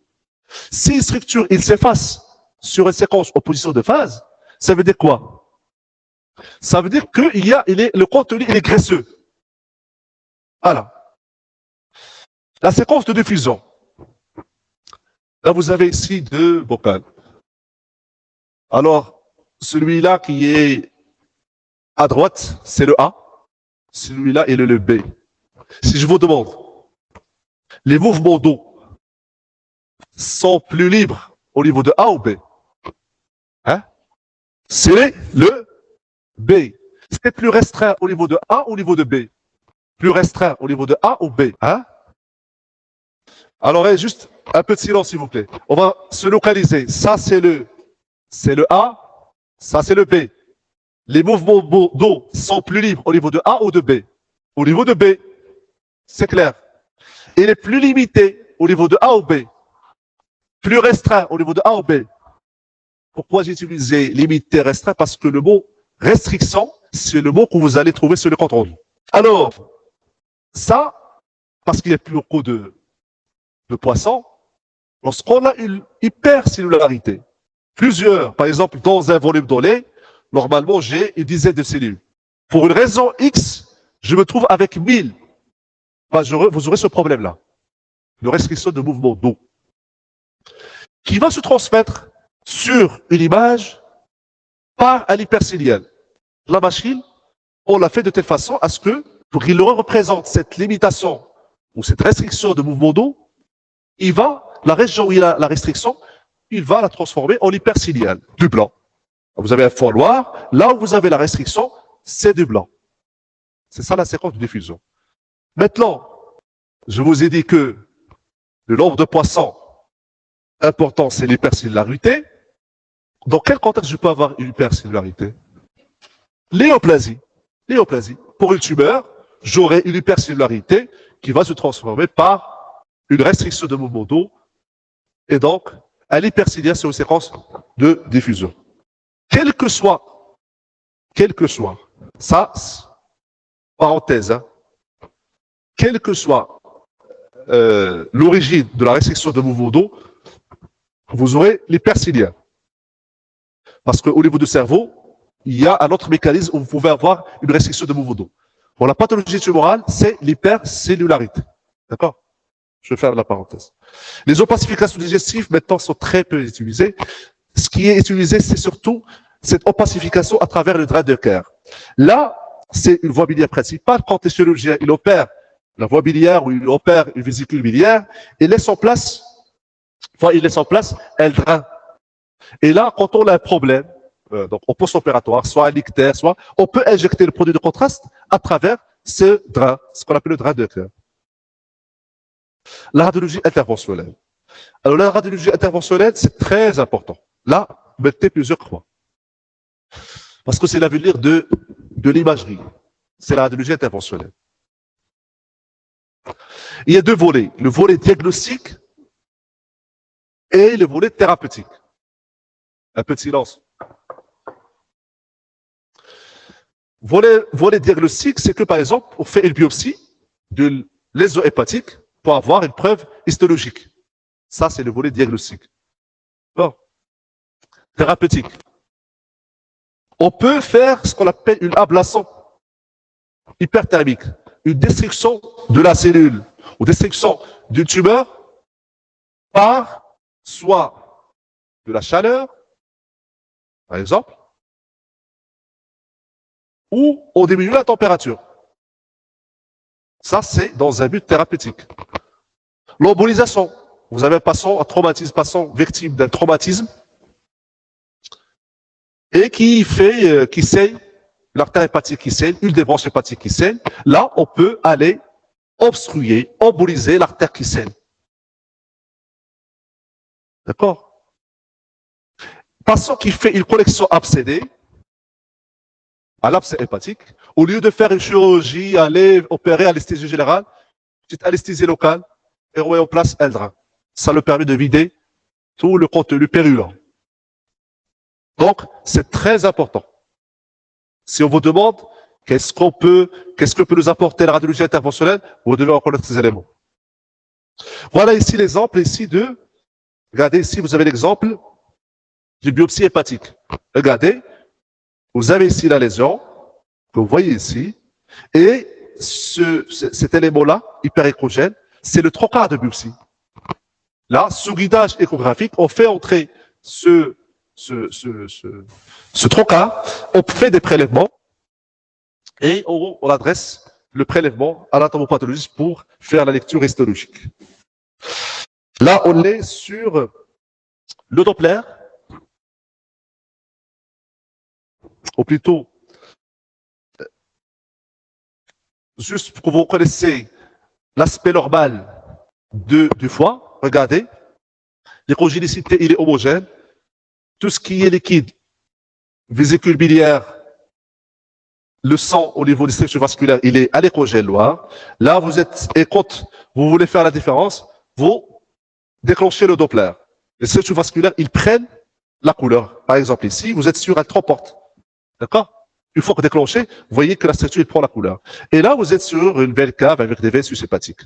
[SPEAKER 1] Si une structure, il s'efface sur une séquence opposition de phase, ça veut dire quoi? Ça veut dire que le contenu, il est graisseux. Voilà. La séquence de diffusion. Là, vous avez ici deux bocals. Alors, celui-là qui est à droite, c'est le A. Celui-là est le B. Si je vous demande, les mouvements d'eau sont plus libres au niveau de A ou B? Hein? C'est le B. C'est plus restreint au niveau de A ou au niveau de B? Plus restreint au niveau de A ou B? Hein? Alors, juste un peu de silence, s'il vous plaît. On va se localiser. Ça, c'est le A. Ça, c'est le B. Les mouvements d'eau sont plus libres au niveau de A ou de B? Au niveau de B. C'est clair. Il est plus limité au niveau de A ou B? plus restreint au niveau de A ou B. Pourquoi j'ai utilisé limité restreint? Parce que le mot restriction, c'est le mot que vous allez trouver sur le contrôle. Alors, ça, parce qu'il y a plus beaucoup de poissons, lorsqu'on a une hypercellularité, plusieurs, par exemple, dans un volume donné, normalement, j'ai une dizaine de cellules. Pour une raison X, je me trouve avec 1000. Ben, vous aurez ce problème-là, de restriction de mouvement d'eau, qui va se transmettre sur une image par un hypercellulaire. La machine, on l'a fait de telle façon à ce que, pour qu'il représente cette limitation ou cette restriction de mouvement d'eau, il va, la région où il a la restriction, il va la transformer en hyperciliale, du blanc. Vous avez un fond noir, là où vous avez la restriction, c'est du blanc. C'est ça la séquence de diffusion. Maintenant, je vous ai dit que le nombre de poissons important, c'est l'hypercellularité. Dans quel contexte je peux avoir une hypercellularité? L'éoplasie. L'éoplasie. Pour une tumeur, j'aurai une hypercellularité qui va se transformer par une restriction de mouvement d'eau et donc à l'hyperciliaire sur une séquence de diffusion. Quel que soit, ça, parenthèse, hein, quelle que soit l'origine de la restriction de mouvement d'eau, vous aurez l'hyperciliaire. Parce qu'au niveau du cerveau, il y a un autre mécanisme où vous pouvez avoir une restriction de mouvement d'eau. Pour la pathologie tumorale, c'est l'hypercellularité. D'accord? Je vais faire la parenthèse. Les opacifications digestives, maintenant, sont très peu utilisées. Ce qui est utilisé, c'est surtout cette opacification à travers le drain de cœur. Là, c'est une voie biliaire principale. Quand le chirurgien, il opère la voie biliaire ou il opère une vésicule biliaire, il laisse en place un drain. Et là, quand on a un problème, donc au post-opératoire, soit un ictère, soit on peut injecter le produit de contraste à travers ce drain, ce qu'on appelle le drain de cœur. La radiologie interventionnelle. Alors la radiologie interventionnelle, c'est très important. Là, mettez plusieurs croix. Parce que c'est l'avenir de l'imagerie. C'est la radiologie interventionnelle. Il y a deux volets. Le volet diagnostique et le volet thérapeutique. Un peu de silence. Volet diagnostique, c'est que par exemple, on fait une biopsie de lésion hépatique pour avoir une preuve histologique. Ça, c'est le volet diagnostique. Bon. Thérapeutique. On peut faire ce qu'on appelle une ablation hyperthermique, une destruction de la cellule ou destruction d'une tumeur par soit de la chaleur, par exemple, ou on diminue la température. Ça, c'est dans un but thérapeutique. L'embolisation. Vous avez un patient, victime d'un traumatisme, et qui saigne, l'artère hépatique qui saigne, une des branches hépatiques qui saigne. Là, on peut aller obstruer, emboliser l'artère qui saigne. D'accord? Patient qui fait une connexion abcédée à l'abcès hépatique, au lieu de faire une chirurgie, aller opérer anesthésie générale, petite anesthésie locale, et on met en place un drain. Ça le permet de vider tout le contenu pérulent. Donc, c'est très important. Si on vous demande qu'est-ce que peut nous apporter la radiologie interventionnelle, vous devez en connaître ces éléments. Voilà ici l'exemple regardez ici, vous avez l'exemple d'une biopsie hépatique. Regardez, vous avez ici la lésion, que vous voyez ici, et cet élément-là, hyperéchogène, c'est le trocard de biopsie. Là, sous guidage échographique, on fait entrer ce trocard, on fait des prélèvements et on adresse le prélèvement à l'anatomopathologiste pour faire la lecture histologique. Là, on est sur le Doppler, ou plutôt, juste pour que vous connaissiez l'aspect normal du foie, regardez, l'échogénicité, il est homogène. Tout ce qui est liquide, vésicule biliaire, le sang au niveau des structures vasculaires, il est à l'échogène noir. Là, et quand vous voulez faire la différence, vous déclenchez le Doppler. Les structures vasculaires, ils prennent la couleur. Par exemple, ici, vous êtes sur un transporte. D'accord? Une fois que déclenché, vous voyez que la structure, il prend la couleur. Et là, vous êtes sur une belle cave avec des veines sushépatiques.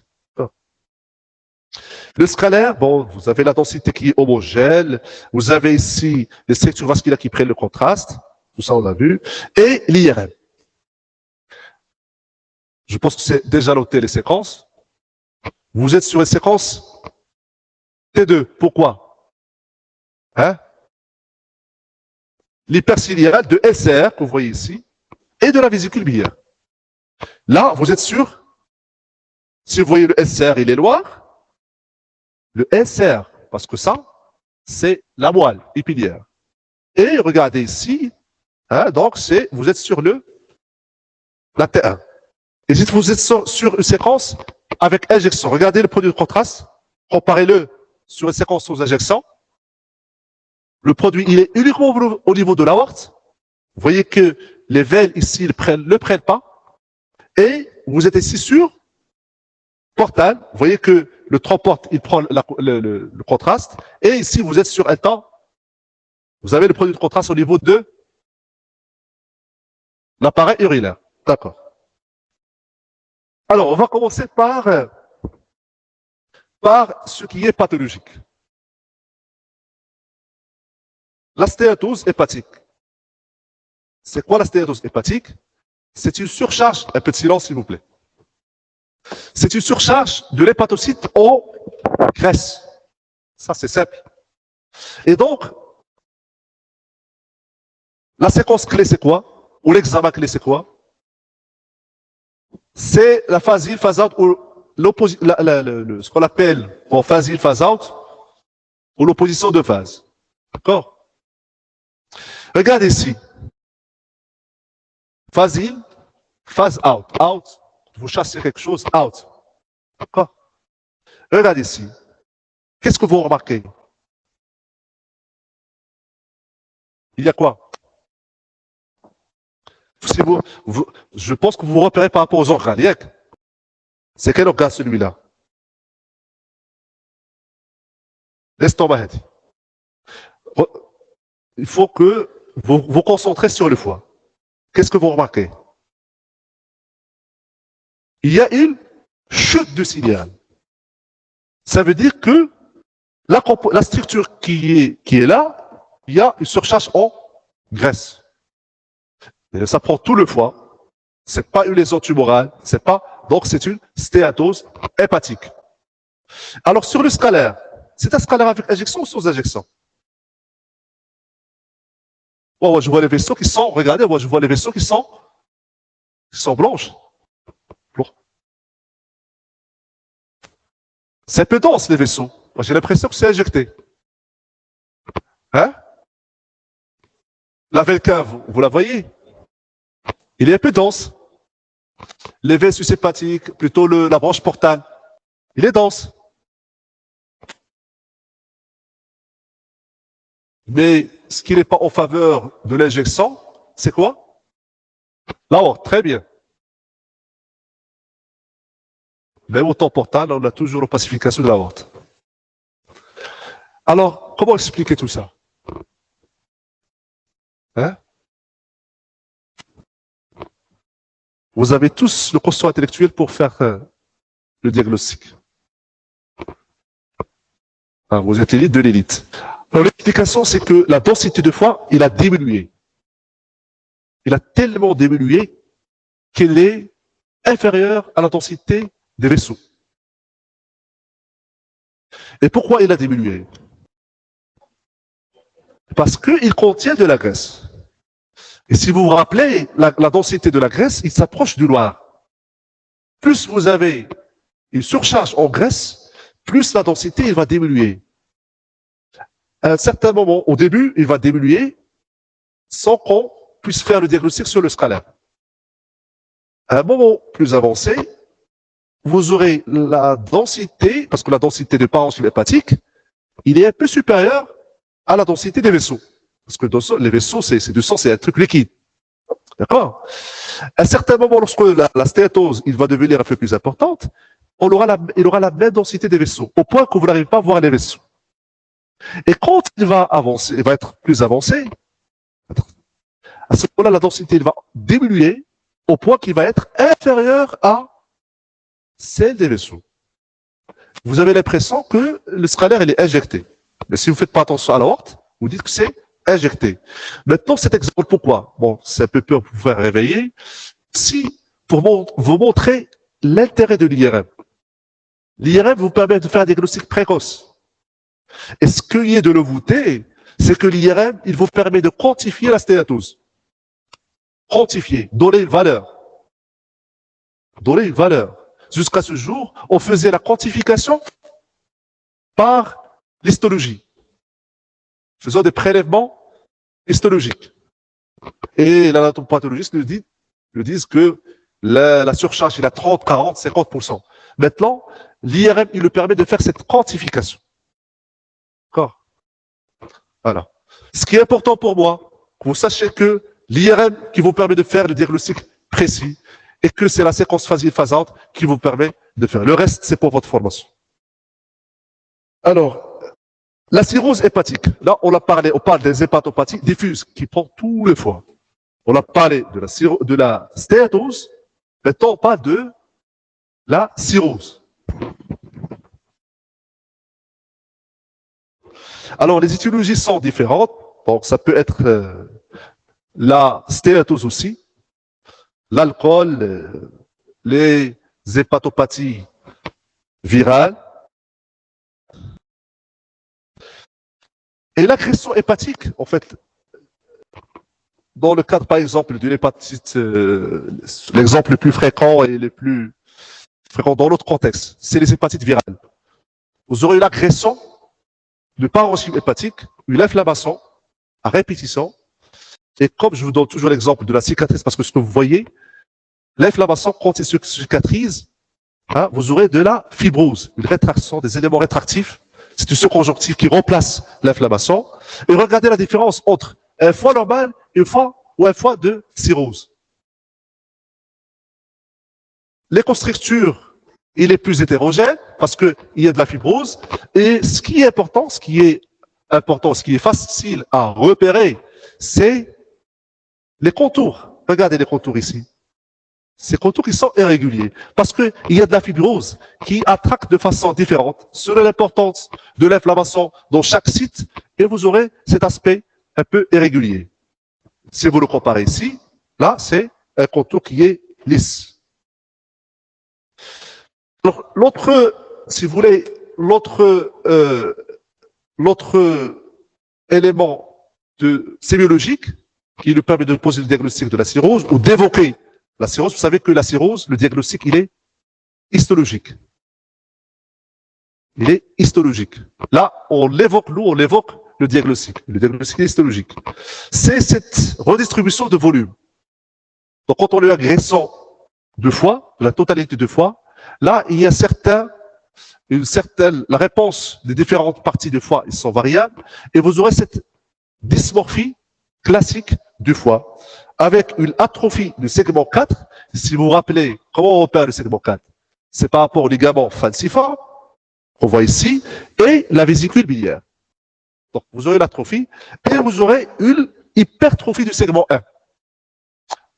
[SPEAKER 1] Le scalaire, bon, vous avez la densité qui est homogène. Vous avez ici les structures vasculaires qui prennent le contraste. Tout ça, on l'a vu. Et l'IRM. Je pense que c'est déjà noté les séquences. Vous êtes sur une séquence T2. Pourquoi? Hein? L'hyperciliaire de SR, que vous voyez ici, et de la vésicule biliaire. Là, vous êtes sûr, si vous voyez le SR, il est noir, le SR, parce que ça, c'est la moelle épiliaire. Et regardez ici, hein, donc vous êtes sur la T1. Et si vous êtes sur une séquence avec injection, regardez le produit de contraste, comparez-le sur une séquence sans injection. Le produit, il est uniquement au niveau de l'aorte. Vous voyez que les veines ici ne prennent pas. Et vous êtes ici sur portal. Vous voyez que le transporte, il prend le contraste. Et ici, vous êtes sur un temps. Vous avez le produit de contraste au niveau de l'appareil urinaire. D'accord. Alors, on va commencer par ce qui est pathologique. La stéatose hépatique. C'est quoi la stéatose hépatique? C'est une surcharge, un peu de silence s'il vous plaît. C'est une surcharge de l'hépatocyte en graisse. Ça, c'est simple. Et donc, la séquence clé, c'est quoi? Ou l'examen clé, c'est quoi? C'est la phase in, phase out, ou ce qu'on appelle en phase in, phase out, ou l'opposition de phase. D'accord? Regardez ici. Phase in, phase out. Out, vous chassez quelque chose, out. D'accord? Regardez ici. Qu'est-ce que vous remarquez? Il y a quoi? Je pense que vous vous repérez par rapport aux organes. C'est quel organe celui-là? L'estomac. Il faut que vous vous concentrez sur le foie. Qu'est-ce que vous remarquez? Il y a une chute de signal. Ça veut dire que la structure qui est là, il y a une surcharge en graisse. Et ça prend tout le foie. C'est pas une lésion tumorale, donc c'est une stéatose hépatique. Alors sur le scalaire, c'est un scalaire avec injection ou sans injection? Oh, je vois les vaisseaux qui sont, regardez, moi je vois les vaisseaux qui sont blanches. C'est un peu dense les vaisseaux. Moi j'ai l'impression que c'est injecté. Hein? La veine cave, vous la voyez? Il est un peu dense. Les veines sushépatiques, plutôt la branche portale, il est dense. Mais ce qui n'est pas en faveur de l'injection, c'est quoi? L'aorte, très bien. Même au temps portal, on a toujours l'opacification de l'aorte. Alors, comment expliquer tout ça? Hein? Vous avez tous le constat intellectuel pour faire le diagnostic. Hein, vous êtes l'élite de l'élite. Alors, l'explication, c'est que la densité de foie, il a diminué. Il a tellement diminué qu'elle est inférieure à la densité des vaisseaux. Et pourquoi il a diminué? Parce qu'il contient de la graisse. Et si vous vous rappelez, la densité de la graisse, il s'approche du noir. Plus vous avez une surcharge en graisse, plus la densité il va diminuer. À un certain moment, au début, il va diminuer sans qu'on puisse faire le diagnostic sur le scalaire. À un moment plus avancé, vous aurez la densité, parce que la densité des parenchyme hépatique, il est un peu supérieur à la densité des vaisseaux. Parce que les vaisseaux, c'est du sang, c'est un truc liquide. D'accord? À un certain moment, lorsque la stéatose il va devenir un peu plus importante, il aura la même densité des vaisseaux, au point que vous n'arrivez pas à voir les vaisseaux. Et quand il va avancer, il va être plus avancé, à ce moment-là, la densité va diminuer au point qu'il va être inférieur à celle des vaisseaux. Vous avez l'impression que le scalaire il est injecté. Mais si vous ne faites pas attention à la horte, vous dites que c'est injecté. Maintenant, cet exemple, pourquoi? Bon, c'est un peu peur pour vous faire réveiller. Si, pour vous montrer l'intérêt de l'IRM. L'IRM vous permet de faire un diagnostic précoce. Et ce qu'il y a de nouveauté, c'est que l'IRM, il vous permet de quantifier la stéatose. Quantifier, donner une valeur. Donner une valeur. Jusqu'à ce jour, on faisait la quantification par l'histologie. Faisant des prélèvements histologiques. Et l'anatomopathologistes nous disent que la surcharge est à 30, 40, 50%. Maintenant, l'IRM, il le permet de faire cette quantification. D'accord? Voilà. Ce qui est important pour moi, que vous sachiez que l'IRM qui vous permet de faire le diagnostic précis et que c'est la séquence phasante qui vous permet de faire. Le reste, c'est pour votre formation. Alors, la cirrhose hépatique. Là, on parle des hépatopathies diffuses qui prennent tous les foies. On a parlé de la stéatose. Maintenant, on parle de la cirrhose. Alors, les étiologies sont différentes. Donc, ça peut être la stéatose aussi, l'alcool, les hépatopathies virales. Et l'agression hépatique, en fait, dans le cadre, par exemple, d'une hépatite, l'exemple le plus fréquent et le plus fréquent dans notre contexte, c'est les hépatites virales. Vous aurez une agression de parenchyme hépatique, une inflammation à répétition. Et comme je vous donne toujours l'exemple de la cicatrice, parce que ce que vous voyez, l'inflammation, quand il se cicatrise, hein, vous aurez de la fibrose, une rétraction des éléments rétractifs. C'est une conjonctive qui remplace l'inflammation. Et regardez la différence entre un foie normal et un foie de cirrhose. L'écostructure, il est plus hétérogène parce qu'il y a de la fibrose. Et ce qui est important, ce qui est facile à repérer, c'est les contours. Regardez les contours ici. Ces contours qui sont irréguliers parce qu'il y a de la fibrose qui attraque de façon différente selon l'importance de l'inflammation dans chaque site et vous aurez cet aspect un peu irrégulier. Si vous le comparez ici, là, c'est un contour qui est lisse. Alors, si vous voulez, l'autre élément sémiologique qui nous permet de poser le diagnostic de la cirrhose ou d'évoquer la cirrhose, vous savez que la cirrhose, le diagnostic, il est histologique. Il est histologique. Là, on l'évoque le diagnostic. Le diagnostic est histologique. C'est cette redistribution de volume. Donc, quand on est agressant de foie, de la totalité de foie, là, il y a la réponse des différentes parties du foie, ils sont variables, et vous aurez cette dysmorphie classique du foie, avec une atrophie du segment 4. Si vous vous rappelez comment on repère le segment 4, c'est par rapport au ligament falciforme, qu'on voit ici, et la vésicule biliaire. Donc, vous aurez l'atrophie, et vous aurez une hypertrophie du segment 1.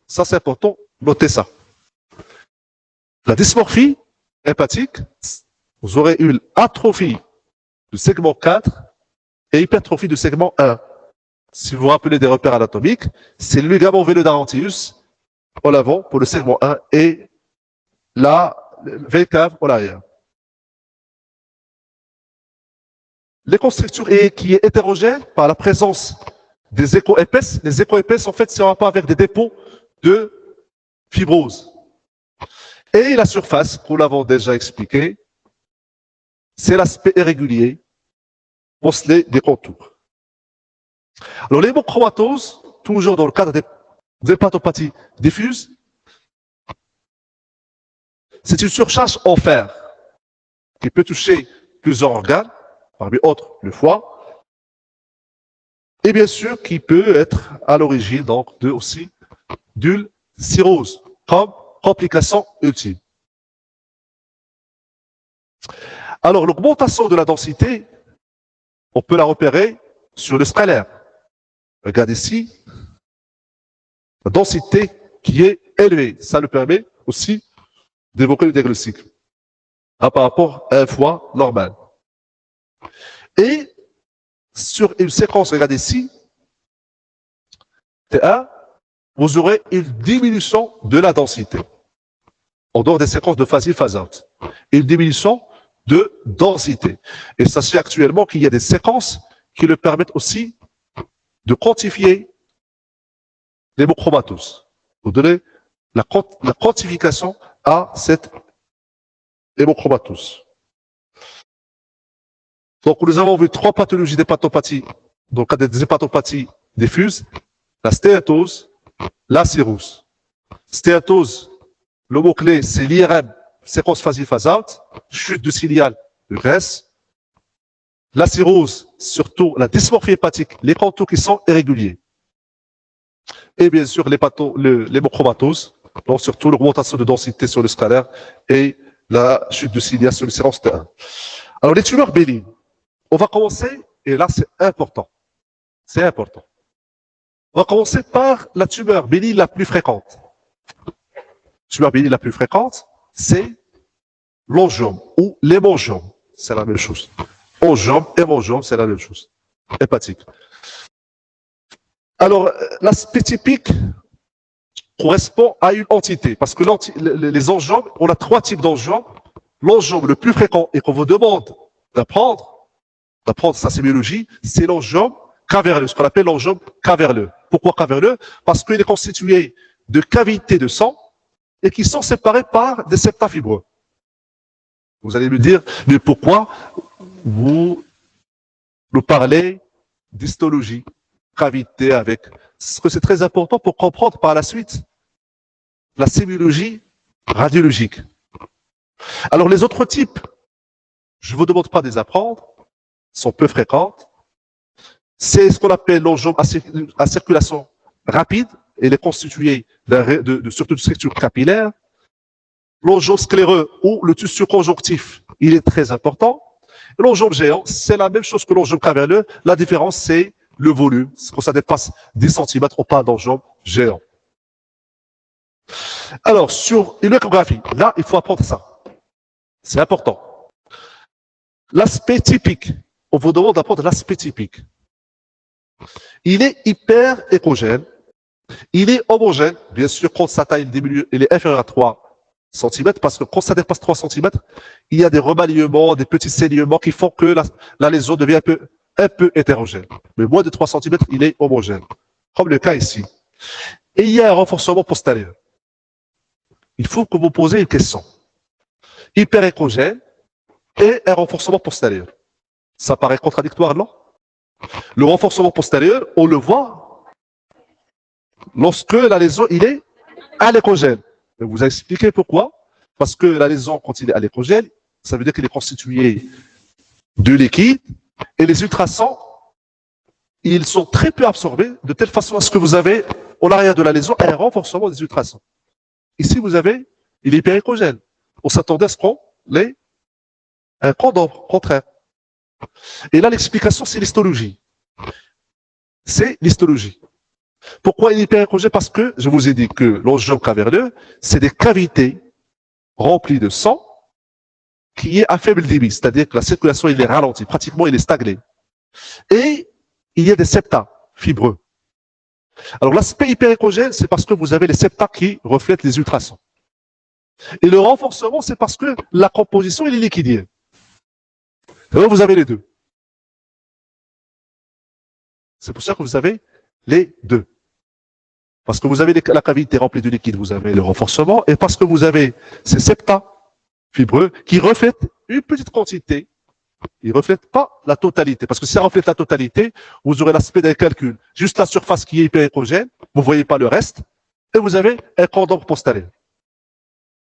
[SPEAKER 1] Ça, c'est important, notez ça. La dysmorphie hépatique, vous aurez une atrophie du segment 4 et hypertrophie du segment 1. Si vous vous rappelez des repères anatomiques, c'est le ligament vélodarentius en avant pour le segment 1 et la veine cave en arrière. L'écostructure qui est hétérogène par la présence des échos épaisses. Les échos épaisses, en fait, c'est en rapport avec des dépôts de fibrose. Et la surface, nous l'avons déjà expliqué, c'est l'aspect irrégulier, oscillé des contours. Alors, l'hémochromatose, toujours dans le cadre des hépatopathies diffuses, c'est une surcharge en fer qui peut toucher plusieurs organes, parmi autres le foie, et bien sûr qui peut être à l'origine donc aussi d'une cirrhose comme complication ultime. Alors l'augmentation de la densité on peut la repérer sur le scalaire. Regardez ici, la densité qui est élevée. Ça le permet aussi d'évoquer le diagnostic par rapport à un foie normal. Et sur une séquence, regardez ici, T1, vous aurez une diminution de la densité. En dehors des séquences de phase in, phase out. Une diminution de densité. Et sachez actuellement qu'il y a des séquences qui le permettent aussi de quantifier l'hémochromatose. Vous donnez la quantification à cette hémochromatose. Donc, nous avons vu 3 pathologies d'hépatopathie, donc des hépatopathies diffuses, la stéatose, la cirrhose. Stéatose, le mot-clé, c'est l'IRM, séquence phase in, phase out, chute de ciliale de graisse. La cirrhose, surtout la dysmorphie hépatique, les contours qui sont irréguliers. Et bien sûr, l'hémochromatose, donc surtout l'augmentation de densité sur le scalaire et la chute de ciliale sur le séquence T1. Alors, les tumeurs bénignes, on va commencer, et là, c'est important. C'est important. On va commencer par la tumeur bénigne la plus fréquente. La tumeur bénigne la plus fréquente, c'est l'angiome ou l'hémangiome. C'est la même chose. Angiome, hémangiome, c'est la même chose. Hépatique. Alors, l'aspect typique correspond à une entité, parce que les angiomes, on a 3 types d'angiomes. L'angiome le plus fréquent et qu'on vous demande d'apprendre sa sémiologie, c'est l'angiome caverneux, ce qu'on appelle l'angiome caverneux. Pourquoi caverneux? Parce qu'il est constitué de cavités de sang et qui sont séparées par des septa fibreux. Vous allez me dire, mais pourquoi vous nous parlez d'histologie, cavité avec... Parce que c'est très important pour comprendre par la suite la sémiologie radiologique. Alors les autres types, je ne vous demande pas de les apprendre, sont peu fréquentes. C'est ce qu'on appelle l'angiome à circulation rapide. Elle est constituée surtout de structures capillaires. L'angiome scléreux ou le tissu conjonctif, il est très important. L'angiome géant, c'est la même chose que l'angiome caverneux. La différence, c'est le volume. Quand ça dépasse 10 cm, on parle d'angiome géant. Alors, sur une échographie, là, il faut apprendre ça. C'est important. L'aspect typique. On vous demande d'apprendre l'aspect typique. Il est hyper échogène. Il est homogène. Bien sûr, quand sa taille diminue, il est inférieur à 3 cm, parce que quand ça dépasse 3 cm, il y a des remaniements, des petits saignements qui font que la lésion devient un peu hétérogène. Mais moins de 3 cm, il est homogène. Comme le cas ici. Et il y a un renforcement postérieur. Il faut que vous posiez une question. Hyper échogène et un renforcement postérieur. Ça paraît contradictoire, non? Le renforcement postérieur, on le voit lorsque la lésion, il est à l'échogène. Je vous ai expliqué pourquoi. Parce que la lésion, quand il est à l'échogène, ça veut dire qu'il est constitué de liquide et les ultrasons, ils sont très peu absorbés de telle façon à ce que vous avez, en arrière de la lésion, un renforcement des ultrasons. Ici, vous avez, il est hyperéchogène. On s'attendait à ce qu'on ait un contraire. Et là, l'explication, c'est l'histologie. C'est l'histologie. Pourquoi il est hyperéchogène? Parce que, je vous ai dit que l'angiome caverneux, c'est des cavités remplies de sang qui est à faible débit, c'est-à-dire que la circulation, il est ralentie, pratiquement, il est stagné. Et il y a des septa fibreux. Alors, l'aspect hyperéchogène, c'est parce que vous avez les septa qui reflètent les ultrasons. Et le renforcement, c'est parce que la composition, elle est liquidienne. Alors, vous avez les deux. C'est pour ça que vous avez les deux. Parce que vous avez la cavité remplie de liquide, vous avez le renforcement, et parce que vous avez ces septa fibreux qui reflètent une petite quantité. Ils ne reflètent pas la totalité. Parce que si ça reflète la totalité, vous aurez l'aspect d'un calcul. Juste la surface qui est hyperéchogène, vous ne voyez pas le reste, et vous avez un condom postérieur.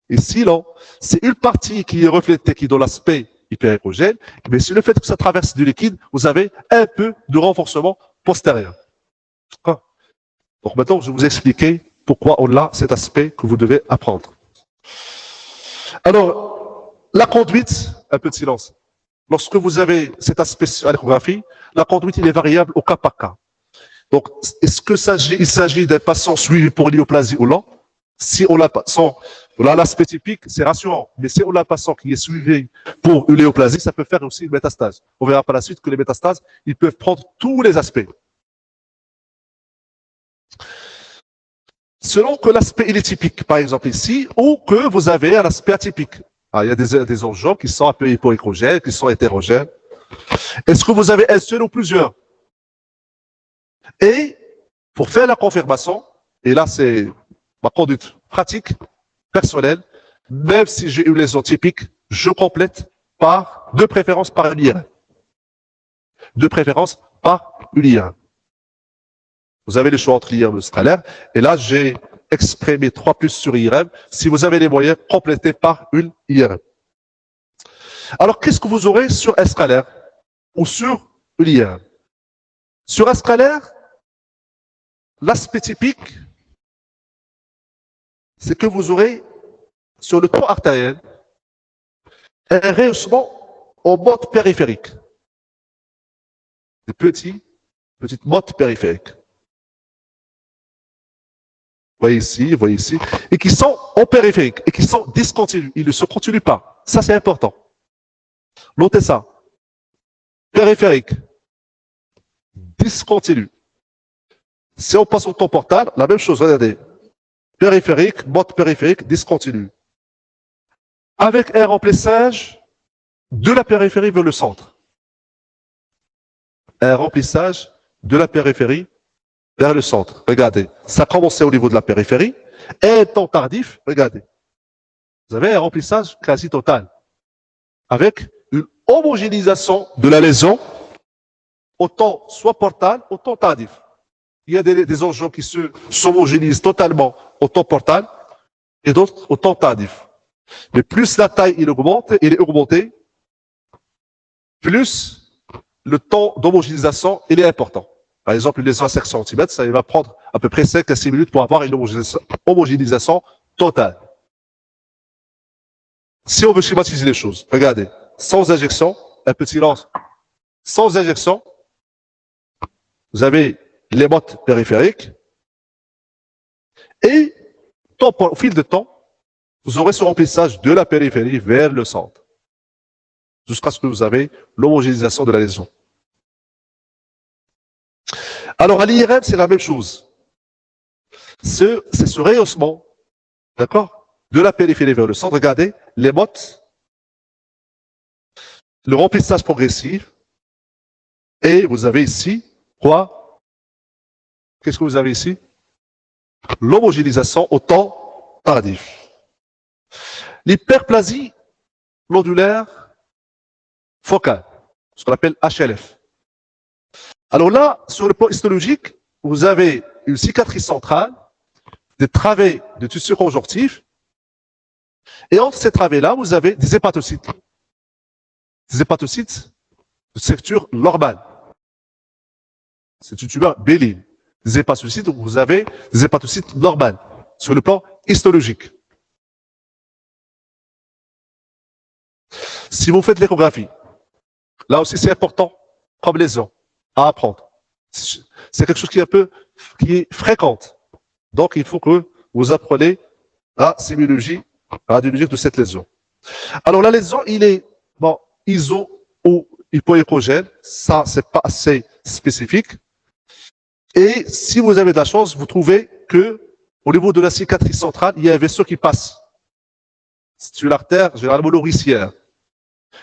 [SPEAKER 1] Et si non, c'est une partie qui est reflétée, qui donne l'aspect hyperéchogène, mais si le fait que ça traverse du liquide, vous avez un peu de renforcement postérieur. Donc maintenant, je vais vous expliquer pourquoi on a cet aspect que vous devez apprendre. Alors, la conduite, un peu de silence. lorsque vous avez cet aspect à l'échographie, la conduite il est variable au cas par cas. Donc, est-ce que il s'agit d'un patient suivi pour l'hyoplasie ou non? Si on l'a patient, voilà l'aspect typique, c'est rassurant. Mais si on l'a patient qui est suivi pour une léoplasie, ça peut faire aussi une métastase. On verra par la suite que les métastases, ils peuvent prendre tous les aspects. Selon que l'aspect il est typique, par exemple ici, ou que vous avez un aspect atypique. Ah, il y a des angiomes qui sont un peu hypoécogènes, qui sont hétérogènes. Est-ce que vous avez un seul ou plusieurs? Et pour faire la confirmation, et là c'est ma conduite pratique, personnelle, même si j'ai eu lésion typique, je complète par, de préférence par une IRM. De préférence par une IRM. Vous avez le choix entre IRM et scalaire. Et là, j'ai exprimé 3 plus sur IRM. Si vous avez les moyens, complétez par une IRM. Alors, qu'est-ce que vous aurez sur un scalaire ou sur une IRM? Sur un scalaire, l'aspect typique, c'est que vous aurez sur le tronc artériel un rehaussement en mode périphérique. Des petites mottes périphériques. Voyez ici, et qui sont en périphérique, et qui sont discontinus. Ils ne se continuent pas. Ça, c'est important. Notez ça. Périphérique, discontinu. Si on passe au temps portable, la même chose, regardez. Périphérique, mode périphérique, discontinu. Avec un remplissage de la périphérie vers le centre. Un remplissage de la périphérie vers le centre. Regardez, ça a commencé au niveau de la périphérie. Et un temps tardif, regardez. Vous avez un remplissage quasi total. Avec une homogénéisation de la lésion au temps soit portal, au temps tardif. Il y a des angiomes qui s'homogénéisent totalement au temps portal et d'autres au temps tardif. Mais plus la taille il est augmenté, plus le temps d'homogénéisation il est important. Par exemple, une lésion à 5 cm, ça va prendre à peu près 5 à 6 minutes pour avoir une homogénéisation totale. Si on veut schématiser les choses, regardez, sans injection, un petit lance, sans injection, vous avez les mottes périphériques et au fil de temps, vous aurez ce remplissage de la périphérie vers le centre jusqu'à ce que vous avez l'homogénéisation de la lésion. Alors, à l'IRM, c'est la même chose. C'est ce rehaussement, d'accord, de la périphérie vers le centre. Regardez, les mottes, le remplissage progressif, et vous avez ici, quoi? Qu'est-ce que vous avez ici? L'homogénéisation au temps tardif. L'hyperplasie nodulaire focale, ce qu'on appelle HLF. Alors là, sur le plan histologique, vous avez une cicatrice centrale, des travées de tissu conjonctif, et entre ces travées-là, vous avez des hépatocytes. Des hépatocytes de structure normale. C'est une tumeur bénigne. Des hépatocytes, donc vous avez des hépatocytes normales, sur le plan histologique. Si vous faites l'échographie, là aussi c'est important, comme lésion, à apprendre. C'est quelque chose qui est fréquente. Donc il faut que vous appreniez la sémiologie radiologique de cette lésion. Alors la lésion, il est iso ou hypoécogène, ça c'est pas assez spécifique. Et si vous avez de la chance, vous trouvez que au niveau de la cicatrice centrale, il y a un vaisseau qui passe. C'est une artère généralement nourricière.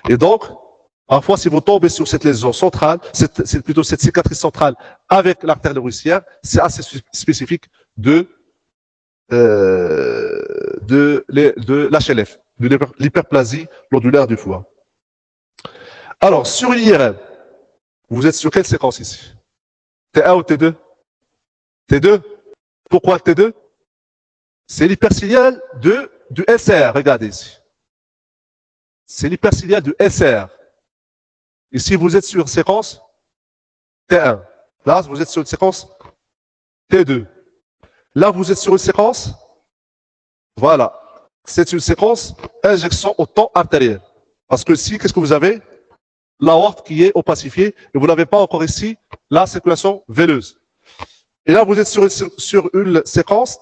[SPEAKER 1] Et donc, parfois, si vous tombez sur cette lésion centrale, c'est plutôt cette cicatrice centrale avec l'artère nourricière, c'est assez spécifique de l'HLF, de l'hyperplasie nodulaire du foie. Alors, sur l'IRM, vous êtes sur quelle séquence ici? T1 ou T2? T2. Pourquoi T2? C'est l'hyperciliale du SR, regardez ici. C'est l'hyperciliale du SR. Ici, vous êtes sur une séquence T1. Là, vous êtes sur une séquence T2. Là, vous êtes sur une séquence, voilà. C'est une séquence injection au temps artériel. Parce que ici, qu'est-ce que vous avez? l'aorte qui est opacifiée et vous n'avez pas encore ici la circulation veineuse. Et là, vous êtes sur une séquence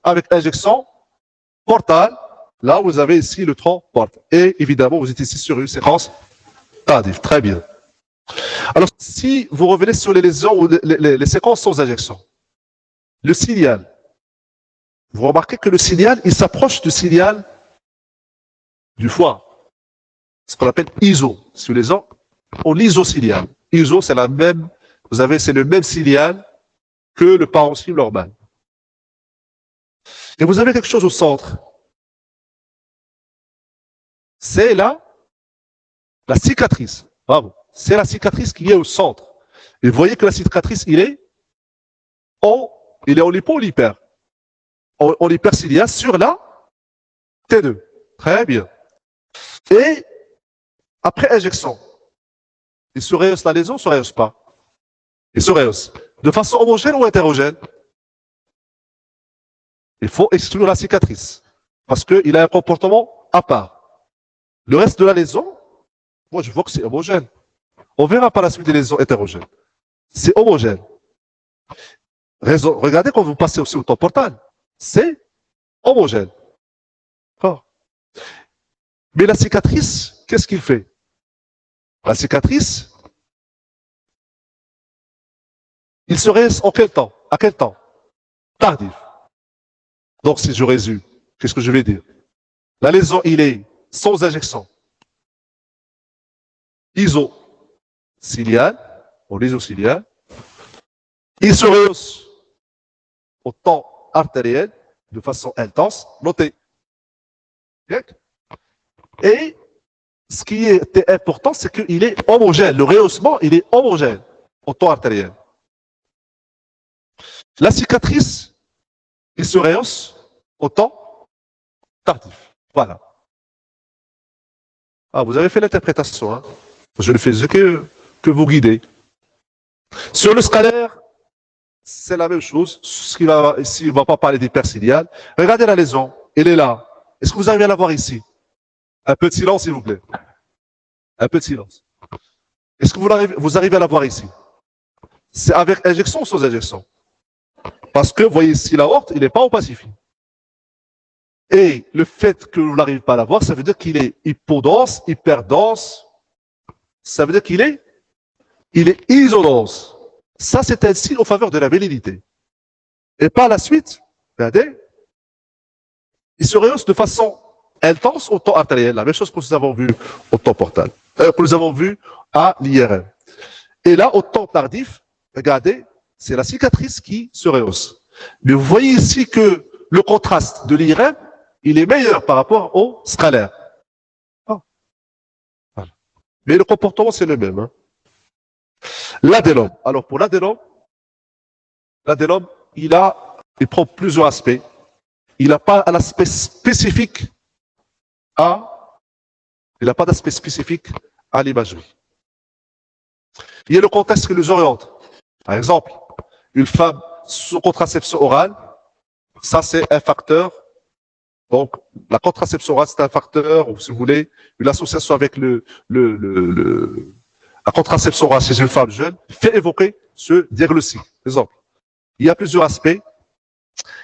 [SPEAKER 1] avec injection portale. Là, vous avez ici le tronc porte. Et évidemment, vous êtes ici sur une séquence tardive. Très bien. Alors, si vous revenez sur les lésions ou les séquences sans injection, le signal, vous remarquez que le signal, il s'approche du signal du foie. Ce qu'on appelle ISO. Sur les gens, on iso-signal. ISO, c'est la même, c'est le même signal que le parenchyme normal. Et vous avez quelque chose au centre. C'est là la cicatrice. Bravo. C'est la cicatrice qui est au centre. Et vous voyez que la cicatrice, il est en hypo ou l'hyper. En hyperciliaire sur la T2. Très bien. Et après injection, il se rehausse la lésion, il ne se rehausse pas. Il se rehausse. De façon homogène ou hétérogène? Il faut exclure la cicatrice. Parce qu'il a un comportement à part. Le reste de la lésion, moi je vois que c'est homogène. On verra par la suite des lésions hétérogènes. C'est homogène. Regardez quand vous passez aussi au temps portal. C'est homogène. Mais la cicatrice, qu'est-ce qu'il fait? La cicatrice, il se reste en quel temps? À quel temps? Tardif. Donc, si je résume, qu'est-ce que je vais dire? La lésion, il est sans injection. Iso-ciliale, ou l'iso-ciliale. Il se rehausse au temps artériel de façon intense. Notez. Et ce qui était important, c'est qu'il est homogène. Le rehaussement, il est homogène au temps artériel. La cicatrice, il se rehausse au temps tardif. Voilà. Ah, vous avez fait l'interprétation. Hein? Je ne fais que vous guider. Sur le scalaire, c'est la même chose. Ici, on ne va pas parler d'hyperciliale. Regardez la lésion. Elle est là. Est-ce que vous arrivez à la voir ici? Un peu de silence, s'il vous plaît. Un peu de silence. Est-ce que vous arrivez à la voir ici? C'est avec injection ou sans injection? Parce que, vous voyez ici, l'aorte, il n'est pas opacifié. Et le fait que vous n'arrivez pas à la voir, ça veut dire qu'il est hypodense, hyperdense. Ça veut dire qu'il est isodense. Ça, c'est un signe en faveur de la bénignité. Et par la suite, regardez, il se rehausse de façon intense au temps artériel. La même chose que nous avons vu au temps portal. Que nous avons vu à l'IRM. Et là, au temps tardif, regardez, c'est la cicatrice qui se rehausse. Mais vous voyez ici que le contraste de l'IRM, il est meilleur par rapport au scalaire. Ah. Voilà. Mais le comportement, c'est le même. Hein. L'adénome. Alors, pour l'adénome, il prend plusieurs aspects. Il n'a pas un aspect spécifique il n'a pas d'aspect spécifique à l'imagerie. Il y a le contexte qui nous oriente. Par exemple, une femme sous contraception orale, ça c'est un facteur. Donc, la contraception orale, c'est un facteur, ou si vous voulez, une association avec la contraception orale chez une femme jeune, fait évoquer ce diagnostic. Par exemple, il y a plusieurs aspects,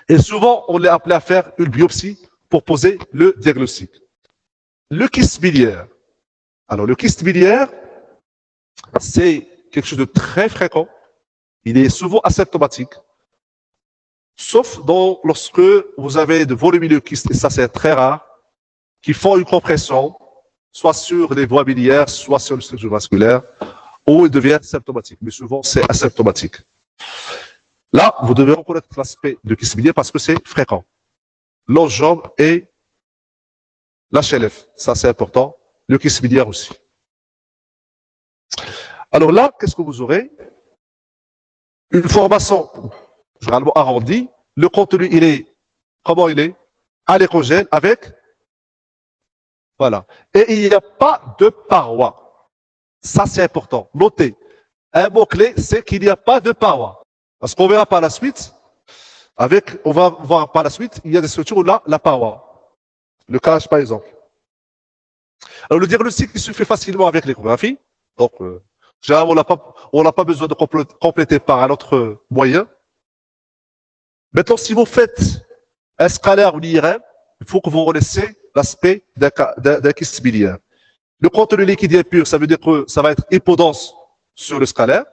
[SPEAKER 1] et souvent, on est appelé à faire une biopsie pour poser le diagnostic. Le kyste biliaire. Alors, le kyste biliaire, c'est quelque chose de très fréquent. Il est souvent asymptomatique. Sauf lorsque vous avez de volumineux kystes, et ça c'est très rare, qui font une compression, soit sur les voies biliaires, soit sur le structure vasculaire, où ils deviennent symptomatiques. Mais souvent, c'est asymptomatique. Là, vous devez reconnaître l'aspect de kyste biliaire parce que c'est fréquent. L'angiome et l'HLF, ça c'est important. Le kyste biliaire aussi. Alors là, qu'est-ce que vous aurez? Une formation généralement arrondie. Le contenu, comment il est? Alécogène avec, voilà. Et il n'y a pas de paroi. Ça, c'est important. Notez. Un mot-clé, c'est qu'il n'y a pas de paroi. Parce qu'on verra par la suite, on va voir par la suite, il y a des structures où là, la paroi. Le calage, par exemple. Alors, le diagnostic, il se fait facilement avec l'échographie. Donc, généralement, on n'a pas besoin de compléter par un autre moyen. Maintenant, si vous faites un scalaire ou l'IRM, il faut que vous relaissiez l'aspect d'un kyste biliaire. Le contenu liquide et pur, ça veut dire que ça va être hypodense sur le scalaire.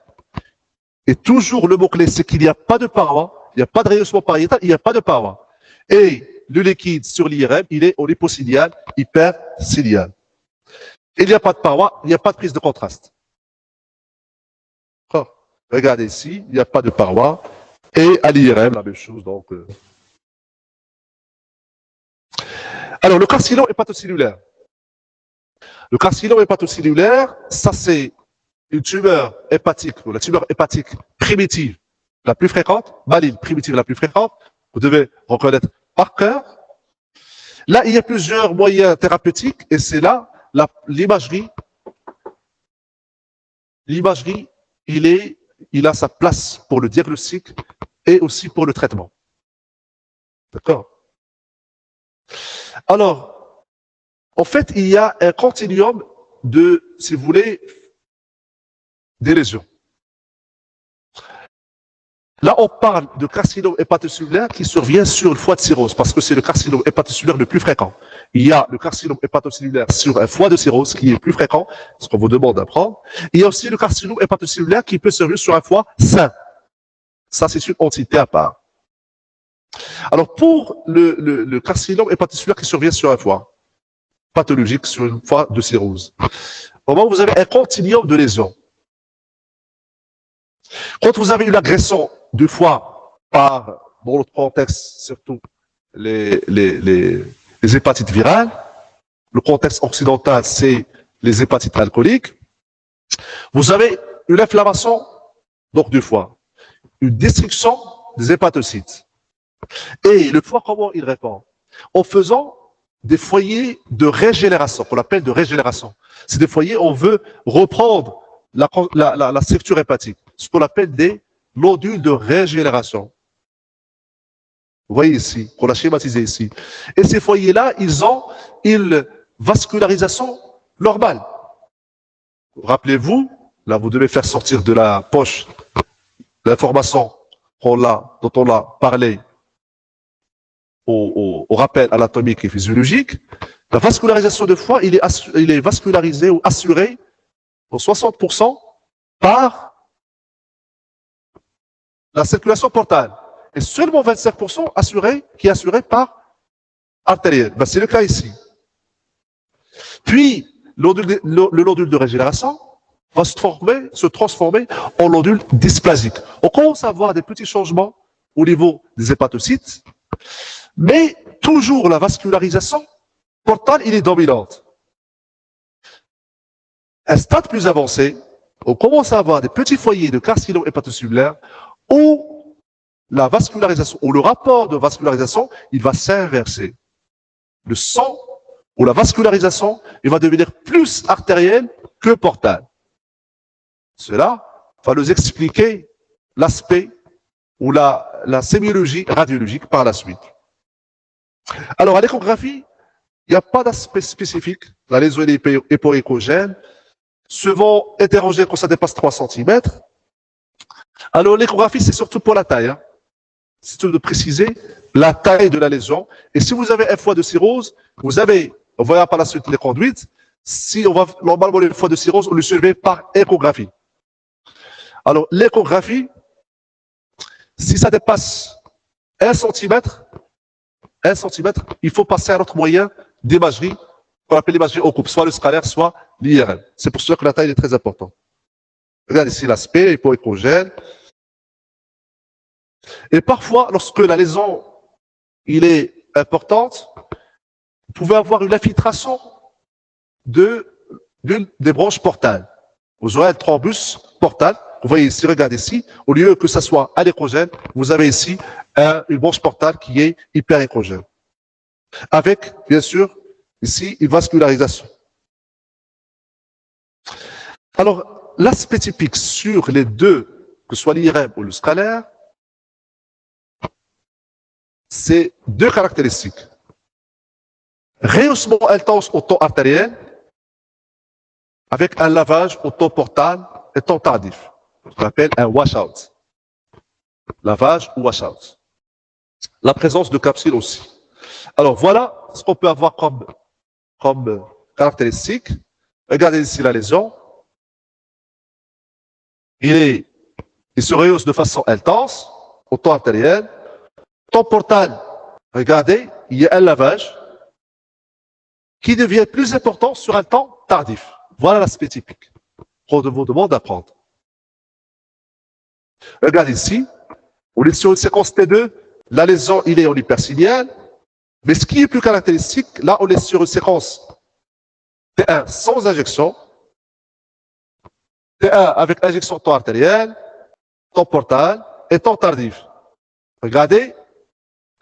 [SPEAKER 1] Et toujours, le mot-clé, c'est qu'il n'y a pas de paroi, il n'y a pas de rayonnement pariétal, il n'y a pas de paroi. Et le liquide sur l'IRM, il est au liposilial, hypercilial. Il n'y a pas de paroi, il n'y a pas de prise de contraste. Oh, regardez ici, il n'y a pas de paroi. Et à l'IRM, la même chose. Donc, Alors, le carcinome hépatocellulaire. Le carcinome hépatocellulaire, ça c'est une tumeur hépatique, ou la tumeur hépatique primitive la plus fréquente, maligne primitive la plus fréquente, vous devez reconnaître par cœur. Là, il y a plusieurs moyens thérapeutiques et c'est là l'imagerie. L'imagerie, il a sa place pour le diagnostic et aussi pour le traitement. D'accord? Alors, en fait, il y a un continuum de, si vous voulez, des lésions. Là, on parle de carcinome hépatocellulaire qui survient sur le foie de cirrhose, parce que c'est le carcinome hépatocellulaire le plus fréquent. Il y a le carcinome hépatocellulaire sur un foie de cirrhose qui est plus fréquent, ce qu'on vous demande d'apprendre. Il y a aussi le carcinome hépatocellulaire qui peut survenir sur un foie sain. Ça, c'est une entité à part. Alors, pour le carcinome hépatocellulaire qui survient sur un foie pathologique, sur une foie de cirrhose, au moment où vous avez un continuum de lésions, quand vous avez une agression du foie par, dans notre contexte, surtout les hépatites virales, le contexte occidental, c'est les hépatites alcooliques, vous avez une inflammation donc, du foie, une destruction des hépatocytes. Et le foie, comment il répond? En faisant des foyers de régénération, qu'on appelle de régénération. C'est des foyers où on veut reprendre la structure hépatique, ce qu'on appelle des nodules de régénération. Vous voyez ici, qu'on a schématisé ici. Et ces foyers-là, ils ont une vascularisation normale. Rappelez-vous, là, vous devez faire sortir de la poche l'information dont on a parlé au rappel anatomique et physiologique. La vascularisation de foie, il est vascularisé ou assuré pour 60% par la circulation portale. Et seulement 25% qui est assuré par artérielle. Ben, c'est le cas ici. Puis, le nodule de régénération va se transformer en nodule dysplasique. On commence à voir des petits changements au niveau des hépatocytes, mais toujours la vascularisation portale, il est dominante. Un stade plus avancé, on commence à avoir des petits foyers de carcinome hépatocellulaire où la vascularisation, ou le rapport de vascularisation, il va s'inverser. Le sang, ou la vascularisation, il va devenir plus artériel que portal. Cela va nous expliquer l'aspect ou la sémiologie radiologique par la suite. Alors, à l'échographie, il n'y a pas d'aspect spécifique. La lésion hypoéchogène, souvent hétérogène quand ça dépasse 3 cm. Alors, l'échographie, c'est surtout pour la taille. Hein. C'est surtout de préciser la taille de la lésion. Et si vous avez un foie de cirrhose, on verra par la suite les conduites. Si on va normalement le foie de cirrhose, on le surveille par échographie. Alors, l'échographie, si ça dépasse 1 cm, il faut passer à un autre moyen d'imagerie, qu'on appelle l'imagerie au coupe, soit le scalaire, soit l'IRM. C'est pour ça que la taille est très importante. Regardez ici l'aspect hypoéchogène. Et parfois, lorsque la lésion est importante, vous pouvez avoir une infiltration d'une des branches portales. Vous aurez un thrombus portal. Vous voyez ici, regardez ici, au lieu que ça soit anéchrogène, vous avez ici une branche portale qui est hyperéchogène. Avec, bien sûr, ici, une vascularisation. Alors, l'aspect typique sur les deux, que ce soit l'IRM ou le scalaire, c'est deux caractéristiques. Rehaussement intense au temps artériel avec un lavage au temps portal et temps tardif. Ce qu'on appelle un washout. Lavage ou washout. La présence de capsules aussi. Alors voilà ce qu'on peut avoir comme caractéristique. Regardez ici la lésion. Il se rehausse de façon intense au temps artériel. Temps portal, regardez, il y a un lavage qui devient plus important sur un temps tardif. Voilà l'aspect typique qu'on vous demande d'apprendre. Regardez ici, on est sur une séquence T2, la lésion, il est en hypersignal, mais ce qui est plus caractéristique, là, on est sur une séquence T1 sans injection, T1 avec injection temps artériel, temps portal et temps tardif. Regardez,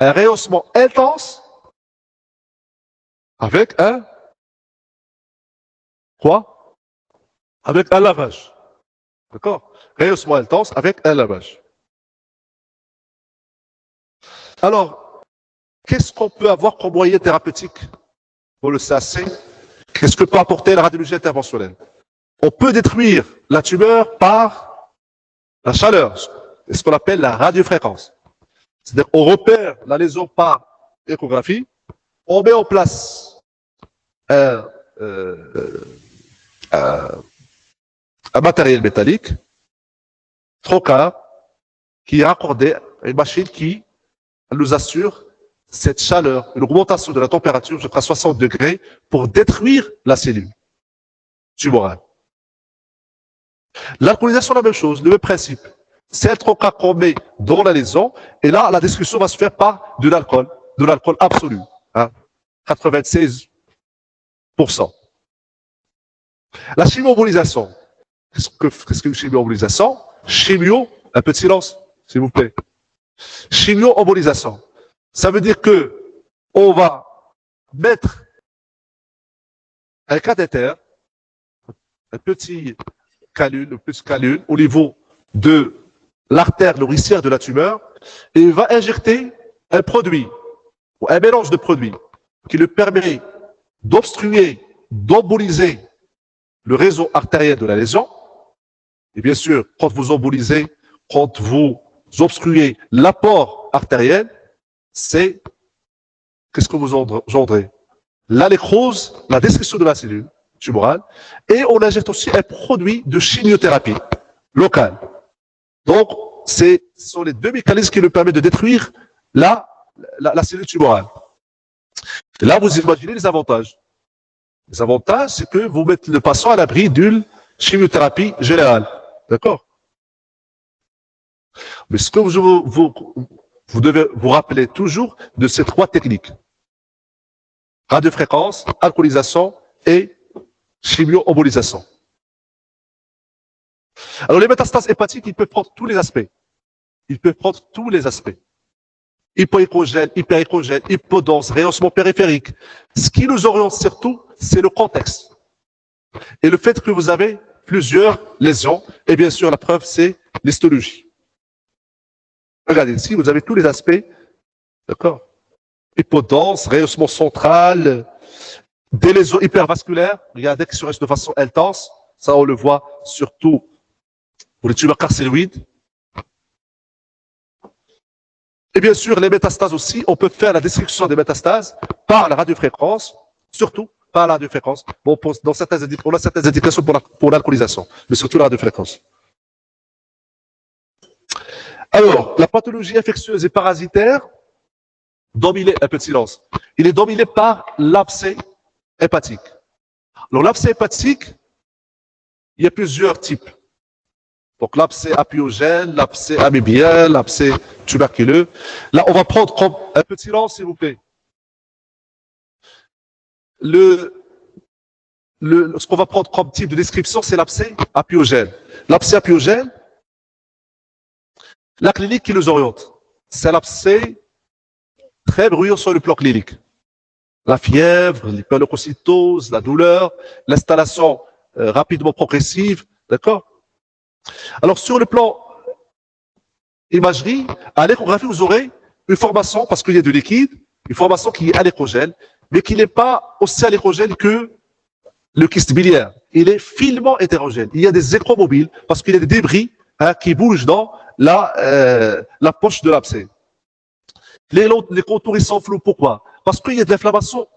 [SPEAKER 1] un rehaussement intense avec un quoi? Avec un lavage. D'accord? Rehaussement intense avec un lavage. Alors, qu'est-ce qu'on peut avoir comme moyen thérapeutique pour le CAC? Qu'est-ce que peut apporter la radiologie interventionnelle? On peut détruire la tumeur par la chaleur, ce qu'on appelle la radiofréquence. C'est-à-dire qu'on repère la lésion par échographie, on met en place un matériel métallique, trocard, qui est raccordé à une machine qui nous assure cette chaleur, une augmentation de la température jusqu'à 60 degrés pour détruire la cellule tumorale. L'alcoolisation, la même chose, le même principe. C'est un trocard qu'on met dans la lésion, et là, la discussion va se faire par de l'alcool absolu, hein, 96%. La chimioembolisation. Qu'est-ce que chimioembolisation? Chimio, un peu de silence, s'il vous plaît. Chimioembolisation. Ça veut dire que on va mettre un cathéter, un petit canule au niveau de l'artère nourricière de la tumeur, et il va injecter un produit, ou un mélange de produits, qui lui permet d'obstruer, d'emboliser le réseau artériel de la lésion. Et bien sûr, quand vous embolisez, quand vous obstruez l'apport artériel, c'est, qu'est-ce que vous engendrez? La nécrose, la destruction de la cellule tumorale, et on injecte aussi un produit de chimiothérapie locale. Donc, ce sont les deux mécanismes qui nous permettent de détruire la cellule tumorale. Et là, vous imaginez les avantages. Les avantages, c'est que vous mettez le patient à l'abri d'une chimiothérapie générale. D'accord? Mais ce que vous devez vous rappeler toujours de ces trois techniques. Radiofréquence, alcoolisation et chimio-embolisation. Alors, les métastases hépatiques, ils peuvent prendre tous les aspects. Ils peuvent prendre tous les aspects. Hypoécogène, hyperécogène, hypodense, rehaussement périphérique. Ce qui nous oriente surtout, c'est le contexte. Et le fait que vous avez plusieurs lésions. Et bien sûr, la preuve, c'est l'histologie. Regardez ici, vous avez tous les aspects. D'accord? Hypodense, rehaussement central, des lésions hypervasculaires. Regardez qui se reste de façon intense. Ça, on le voit surtout pour les tumeurs carcinoïdes. Et bien sûr, les métastases aussi, on peut faire la destruction des métastases par la radiofréquence, surtout par la radiofréquence. Bon, on a certaines indications pour l'alcoolisation, mais surtout la radiofréquence. Alors, la pathologie infectieuse et parasitaire, dominée, un peu de silence, il est dominé par l'abcès hépatique. Alors, l'abcès hépatique, il y a plusieurs types. Donc, l'abcès apiogène, l'abcès amébien, l'abcès tuberculeux. Là, on va prendre comme un peu de silence, s'il vous plaît. Ce qu'on va prendre comme type de description, c'est l'abcès apiogène. L'abcès apiogène, la clinique qui nous oriente, c'est l'abcès très bruyant sur le plan clinique. La fièvre, l'hyperleucocytose, la douleur, l'installation rapidement progressive, d'accord? Alors, sur le plan imagerie, à l'échographie, vous aurez une formation, parce qu'il y a du liquide, une formation qui est à l'échogène, mais qui n'est pas aussi à l'échogène que le kyste biliaire. il est finement hétérogène. Il y a des écrans mobiles parce qu'il y a des débris qui bougent dans la poche de l'abcès. Les contours, ils sont flous. Pourquoi? Parce qu'il y a de l'inflammation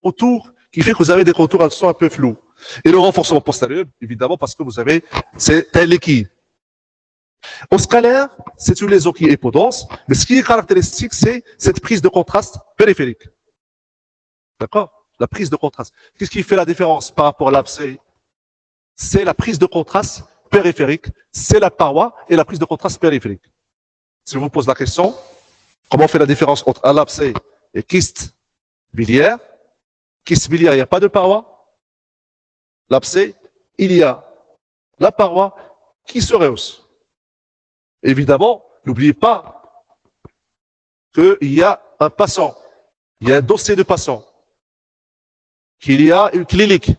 [SPEAKER 1] autour qui fait que vous avez des contours qui sont un peu flous. Et le renforcement postérieur, évidemment, parce que c'est un liquide. Au scalaire, c'est une lésion qui est hypodense, mais ce qui est caractéristique, c'est cette prise de contraste périphérique. D'accord? La prise de contraste. Qu'est-ce qui fait la différence par rapport à l'abcès? C'est la prise de contraste périphérique, c'est la paroi et la prise de contraste périphérique. Si je vous pose la question, comment on fait la différence entre un abcès et kyste biliaire? Kyste biliaire, il n'y a pas de paroi. L'abcès, il y a la paroi qui se rehausse. Évidemment, n'oubliez pas qu'il y a un patient, il y a un dossier de patient, qu'il y a une clinique.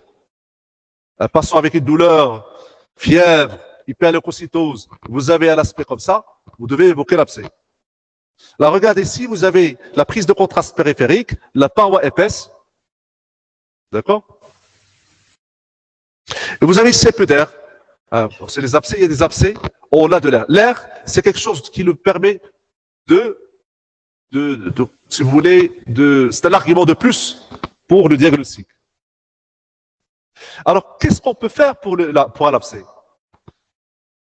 [SPEAKER 1] Un patient avec une douleur, fièvre, hyperleucocytose, vous avez un aspect comme ça, vous devez évoquer l'abcès. Là, regardez ici, vous avez la prise de contraste périphérique, la paroi épaisse, d'accord? Et vous avez ici un peu d'air. C'est les abcès, il y a des abcès, on a de l'air. L'air, c'est quelque chose qui nous permet si vous voulez, c'est un argument de plus pour le diagnostic. Alors, qu'est-ce qu'on peut faire pour un abcès?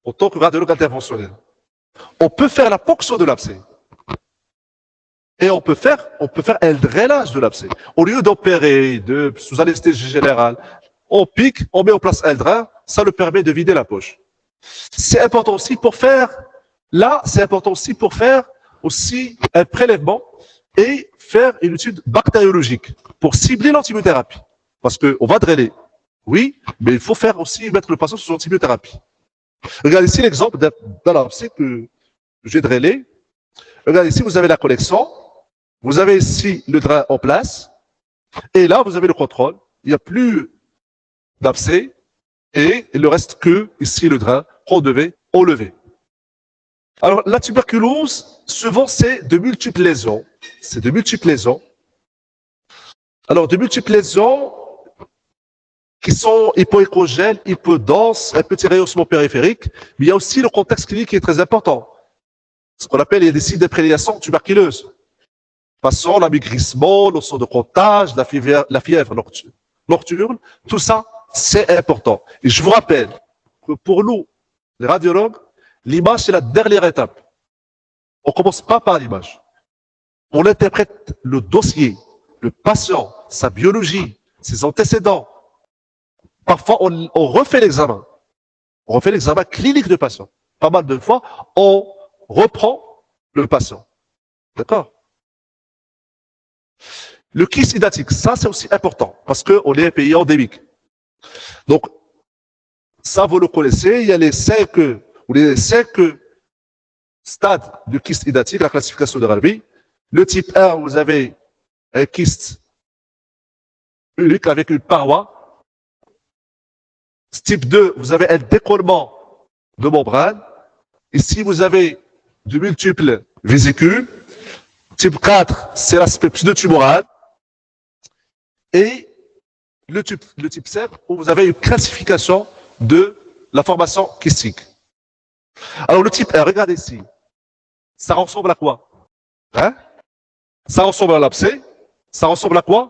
[SPEAKER 1] En tant que radiologue interventionnel, on peut faire la ponction de l'abcès. Et on peut faire un drainage de l'abcès. Au lieu d'opérer sous anesthésie générale, on pique, on met en place un drain, ça le permet de vider la poche. C'est important aussi pour faire aussi un prélèvement et faire une étude bactériologique pour cibler l'antibiothérapie. Parce qu'on va drainer, oui, mais il faut faire aussi mettre le patient sous antibiothérapie. Regardez ici l'exemple d'un abcès que j'ai drainé. Regardez ici, vous avez la connexion, vous avez ici le drain en place, et là, vous avez le contrôle. Il n'y a plus d'abcès, et il ne reste que ici le drain qu'on devait enlever. Alors, la tuberculose, souvent, c'est de multiples lésions. C'est de multiples lésions. Alors, de multiples lésions qui sont hypoécogènes, hypodenses, un petit rehaussement périphérique, mais il y a aussi le contexte clinique qui est très important. Ce qu'on appelle, il y a des signes d'imprégnation tuberculeuse. Passant l'amaigrissement, le sang de contagion, la fièvre nocturne, tout ça, c'est important. Et je vous rappelle que pour nous, les radiologues, l'image, c'est la dernière étape. On ne commence pas par l'image. On interprète le dossier, le patient, sa biologie, ses antécédents. Parfois, on refait l'examen. On refait l'examen clinique du patient. Pas mal de fois, on reprend le patient. D'accord? Le kyste hydatique, ça c'est aussi important parce qu'on est un pays endémique. Donc, ça vous le connaissez, il y a les 5 stades du kyste hydatique, la classification de Rabi. Le type 1, vous avez un kyste unique avec une paroi. Type 2, vous avez un décollement de membrane. Ici, vous avez de multiples vésicules. Type 4, c'est l'aspect pseudotumoral. Et le type 7, où vous avez une classification de la formation kystique. Alors, le type 1, regardez ici. Ça ressemble à quoi? Ça ressemble à l'abcès. Ça ressemble à quoi?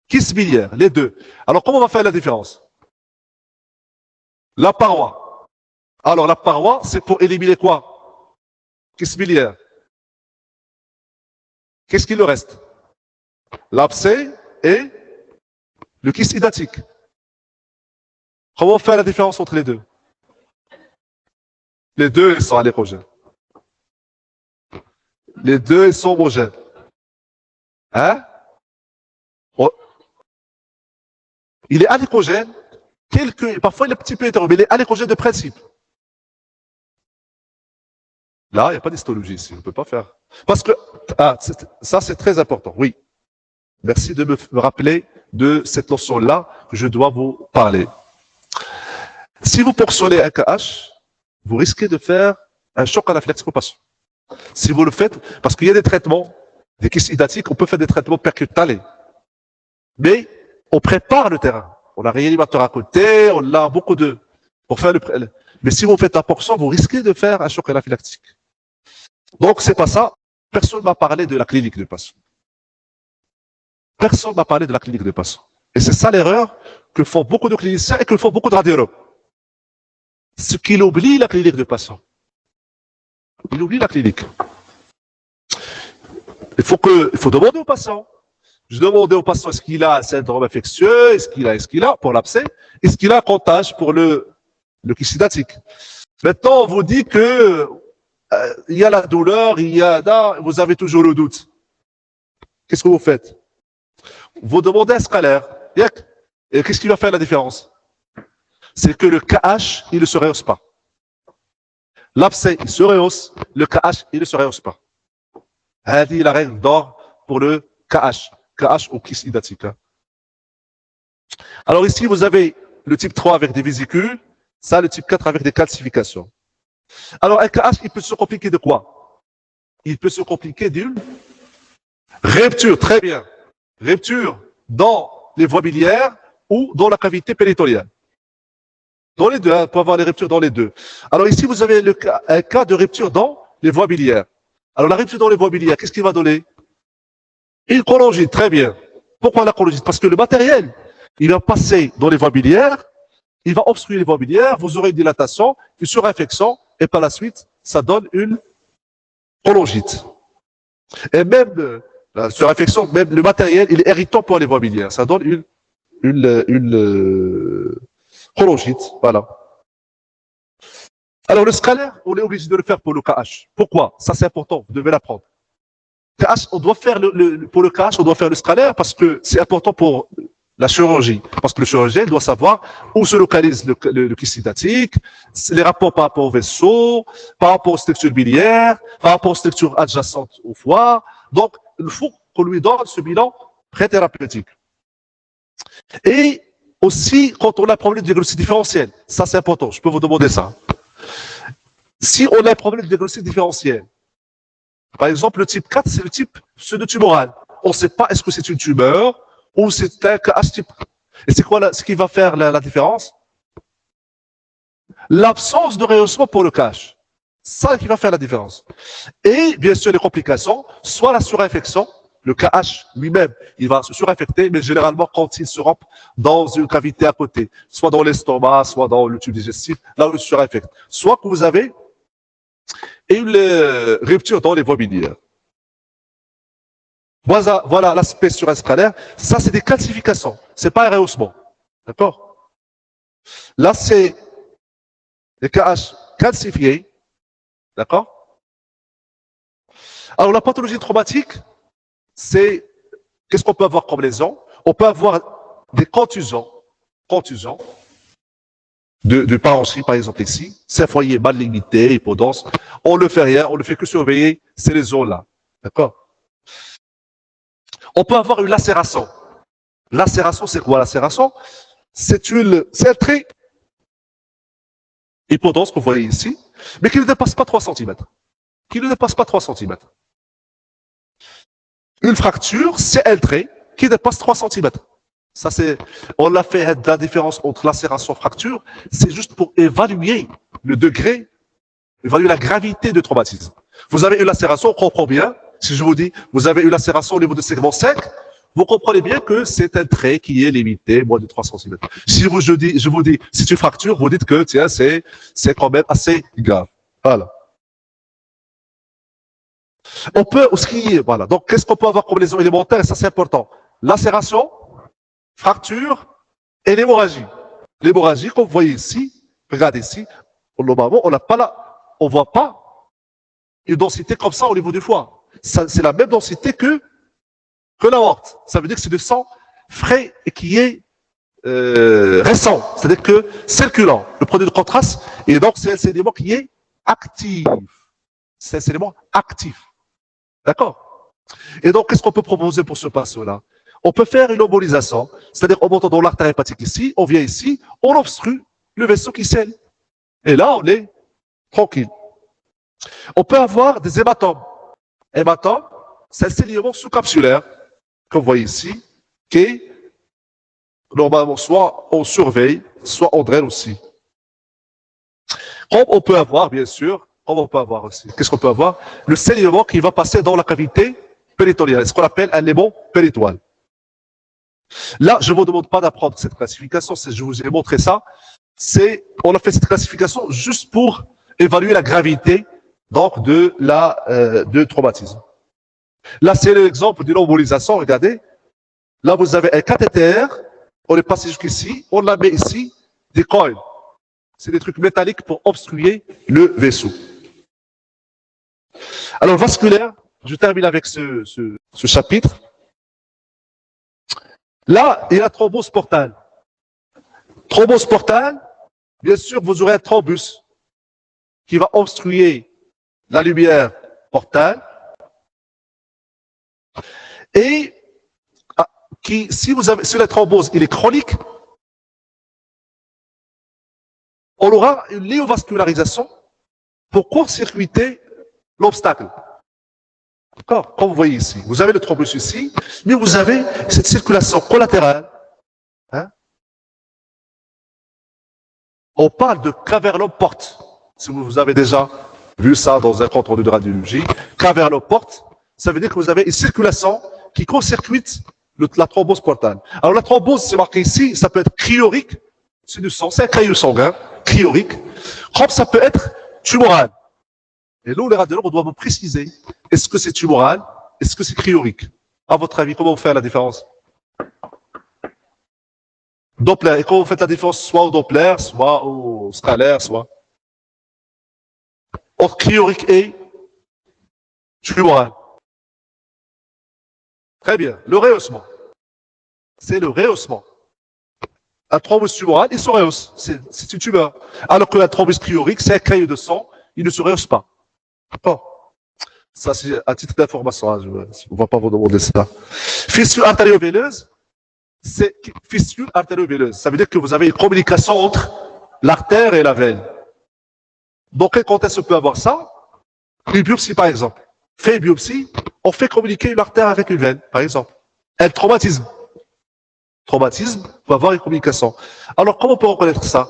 [SPEAKER 1] Kyste biliaire, les deux. Alors, comment on va faire la différence? La paroi. Alors, la paroi, c'est pour éliminer quoi? Kyste biliaire. Qu'est-ce qu'il nous reste? L'abcès et le kyste hydatique. Comment faire la différence entre les deux? Les deux, ils sont anécogènes. Les deux, ils sont homogènes. Il est anécogène, parfois il est un petit peu hétéro, mais il est anécogène de principe. Là, il n'y a pas d'histologie ici, on ne peut pas faire. Parce que, ça c'est très important, oui. Merci de me rappeler de cette notion-là que je dois vous parler. Si vous ponctionnez un KH, vous risquez de faire un choc anaphylaxique au patient. Si vous le faites, parce qu'il y a des traitements, des kystes hydatiques, on peut faire des traitements percutanés. Mais on prépare le terrain. On a un réanimateur à côté, on a beaucoup de... Pour faire mais si vous faites la portion, vous risquez de faire un choc anaphylactique. Donc, c'est pas ça. Personne ne m'a parlé de la clinique de patient. Personne ne m'a parlé de la clinique de patient. Et c'est ça l'erreur que font beaucoup de cliniciens et que font beaucoup de radiologues. Ce qu'il oublie la clinique de patient. Il oublie la clinique. Il faut demander au patient. Je demandais au patient est-ce qu'il a un syndrome infectieux, est-ce qu'il a pour l'abcès, est-ce qu'il a un comptage pour le kystidatique. Maintenant, on vous dit que il y a la douleur, vous avez toujours le doute. Qu'est-ce que vous faites? Vous demandez un scalaire. Et qu'est-ce qui va faire la différence? C'est que le KH, il ne se rehausse pas. L'abcès, il se rehausse. Le KH, il ne se rehausse pas. C'est la règle d'or pour le KH. KH ou kystidatique. Alors ici, vous avez le type 3 avec des vésicules, ça, le type 4 avec des calcifications. Alors, un KH, il peut se compliquer de quoi? Il peut se compliquer d'une rupture, très bien. Rupture dans les voies biliaires ou dans la cavité péritonéale. Dans les deux, on peut avoir les ruptures dans les deux. Alors ici, vous avez un cas de rupture dans les voies biliaires. Alors la rupture dans les voies biliaires, qu'est-ce qu'il va donner? Une cholangite, très bien. Pourquoi la cholangite? Parce que le matériel, il va passer dans les voies biliaires, il va obstruer les voies biliaires, vous aurez une dilatation, une surinfection, et par la suite, ça donne une cholangite. Et même la surinfection, même le matériel, il est irritant pour les voies biliaires. Ça donne une cholangite. Voilà. Alors le scalaire, on est obligé de le faire pour le KH. Pourquoi? Ça c'est important, vous devez l'apprendre. KH, on doit faire pour le KH, on doit faire le scalaire parce que c'est important pour la chirurgie. Parce que le chirurgien doit savoir où se localise le kystidatique, les rapports par rapport au vaisseau, par rapport aux structures biliaires, par rapport aux structures adjacentes au foie. Donc, il faut qu'on lui donne ce bilan pré-thérapeutique. Et aussi, quand on a un problème de diagnostic différentiel, ça c'est important, je peux vous demander ça. Si on a un problème de diagnostic différentiel, par exemple, le type 4, c'est le type pseudo-tumoral. On ne sait pas est-ce que c'est une tumeur ou c'est un KH type. Et c'est quoi ce qui va faire la différence? L'absence de rehaussement pour le KH. Ça qui va faire la différence. Et bien sûr, les complications, soit la surinfection, le KH lui-même, il va se surinfecter, mais généralement quand il se rampe dans une cavité à côté, soit dans l'estomac, soit dans le tube digestif, là où il se surinfecte. Soit que vous avez une rupture dans les voies biliaires. Voilà l'aspect surinspalaire. Ça, c'est des calcifications. C'est pas un rehaussement. D'accord? Là, c'est les KH calcifiés. D'accord? Alors, la pathologie traumatique, c'est qu'est-ce qu'on peut avoir comme lésion? On peut avoir des contusions de parenchyme, par exemple ici, c'est un foyer mal limité, hypodense. On ne fait rien, on ne fait que surveiller ces lésions-là. D'accord? On peut avoir une lacération. Lacération, c'est quoi lacération? C'est un trait hypodense que vous voyez ici, mais qui ne dépasse pas 3 cm. Qui ne dépasse pas 3 cm. Une fracture, c'est un trait qui dépasse 3 cm. Ça, on a fait la différence entre lacération et fracture, c'est juste pour évaluer le degré, évaluer la gravité du traumatisme. Vous avez une lacération, on comprend bien, si je vous dis, vous avez une lacération au niveau du segment sec, vous comprenez bien que c'est un trait qui est limité, moins de 3 cm. Si je vous dis, c'est une fracture, vous dites que, tiens, c'est quand même assez grave. Voilà. On peut aussi, voilà. Donc, qu'est-ce qu'on peut avoir comme lésion élémentaire? Et ça, c'est important. Lacération, fracture et l'hémorragie. L'hémorragie, comme vous voyez ici, regardez ici, normalement, on voit pas une densité comme ça au niveau du foie. C'est la même densité que l'aorte. Ça veut dire que c'est du sang frais et qui est récent. C'est-à-dire que circulant, le produit de contraste, et donc c'est un élément qui est actif. C'est un élément actif. D'accord? Et donc, qu'est-ce qu'on peut proposer pour ce patient-là? On peut faire une embolisation, c'est-à-dire en montant dans l'artère hépatique ici, on vient ici, on obstrue le vaisseau qui scelle. Et là, on est tranquille. On peut avoir des hématomes. Hématome, c'est un saignement sous-capsulaire, comme vous voyez ici, qui est Normalement, soit on surveille, soit on draine aussi. Comme on peut avoir, bien sûr, comme on peut avoir aussi. Qu'est-ce qu'on peut avoir? Le saignement qui va passer dans la cavité péritonéale, ce qu'on appelle un élément péritoine. Là, je ne vous demande pas d'apprendre cette classification, je vous ai montré ça. On a fait cette classification juste pour évaluer la gravité donc de traumatisme. Là, c'est l'exemple d'une embolisation. Regardez, là, vous avez un cathéter, on est passé jusqu'ici, on la met ici, des coils. C'est des trucs métalliques pour obstruer le vaisseau. Alors, vasculaire, je termine avec ce chapitre. Là, il y a la thrombose portale. Thrombose portale, bien sûr, vous aurez un thrombus qui va obstruer la lumière portale et si la thrombose il est chronique, on aura une néovascularisation pour court-circuiter l'obstacle. D'accord? Comme vous voyez ici, vous avez le thrombus ici, mais vous avez cette circulation collatérale. Hein? On parle de cavernoporte. Si vous avez déjà vu ça dans un compte rendu de radiologie, cavernoporte, ça veut dire que vous avez une circulation qui court-circuite la thrombose portale. Alors la thrombose, c'est marqué ici, ça peut être cryorique, c'est du sang, c'est un caillou sanguin, cryorique, comme ça peut être tumoral. Et nous, les radiologues, on doit vous préciser, est-ce que c'est tumoral, est-ce que c'est cryorique? À votre avis, comment vous faites la différence? Doppler, et comment vous faites la différence soit au Doppler, soit au scalaire, soit entre cryorique et tumoral. Très bien, le rehaussement. C'est le rehaussement. Un thrombus tumoral, il se rehausse. C'est une tumeur. Alors que la thrombus cryorique, c'est un caillou de sang, il ne se rehausse pas. Oh. Ça, c'est à titre d'information. Hein, on ne va pas vous demander ça. Fissure artério-veineuse, c'est fissure artério-veineuse. Ça veut dire que vous avez une communication entre l'artère et la veine. Donc, quand est-ce qu'on peut avoir ça? Une biopsie, par exemple. Fait une biopsie, on fait communiquer une artère avec une veine, par exemple. Un traumatisme. Traumatisme peut avoir une communication. Alors, comment on peut reconnaître ça?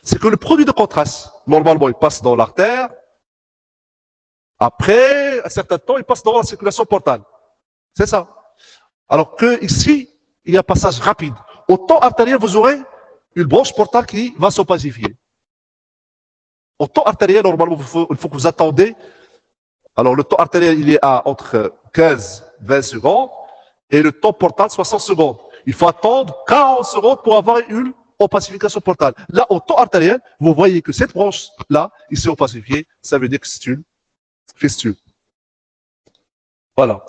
[SPEAKER 1] C'est que le produit de contraste, normalement, il passe dans l'artère. Après un certain temps, il passe dans la circulation portale. C'est ça. Alors que ici, il y a un passage rapide. Au temps artériel, vous aurez une branche portale qui va s'opacifier. Au temps artériel, normalement, il faut que vous attendez. Alors, le temps artériel, il est à entre 15 et 20 secondes. Et le temps portal, 60 secondes. Il faut attendre 40 secondes pour avoir une opacification portale. Là, au temps artériel, vous voyez que cette branche-là, il s'est opacifiée. Ça veut dire que c'est une fistule. Voilà.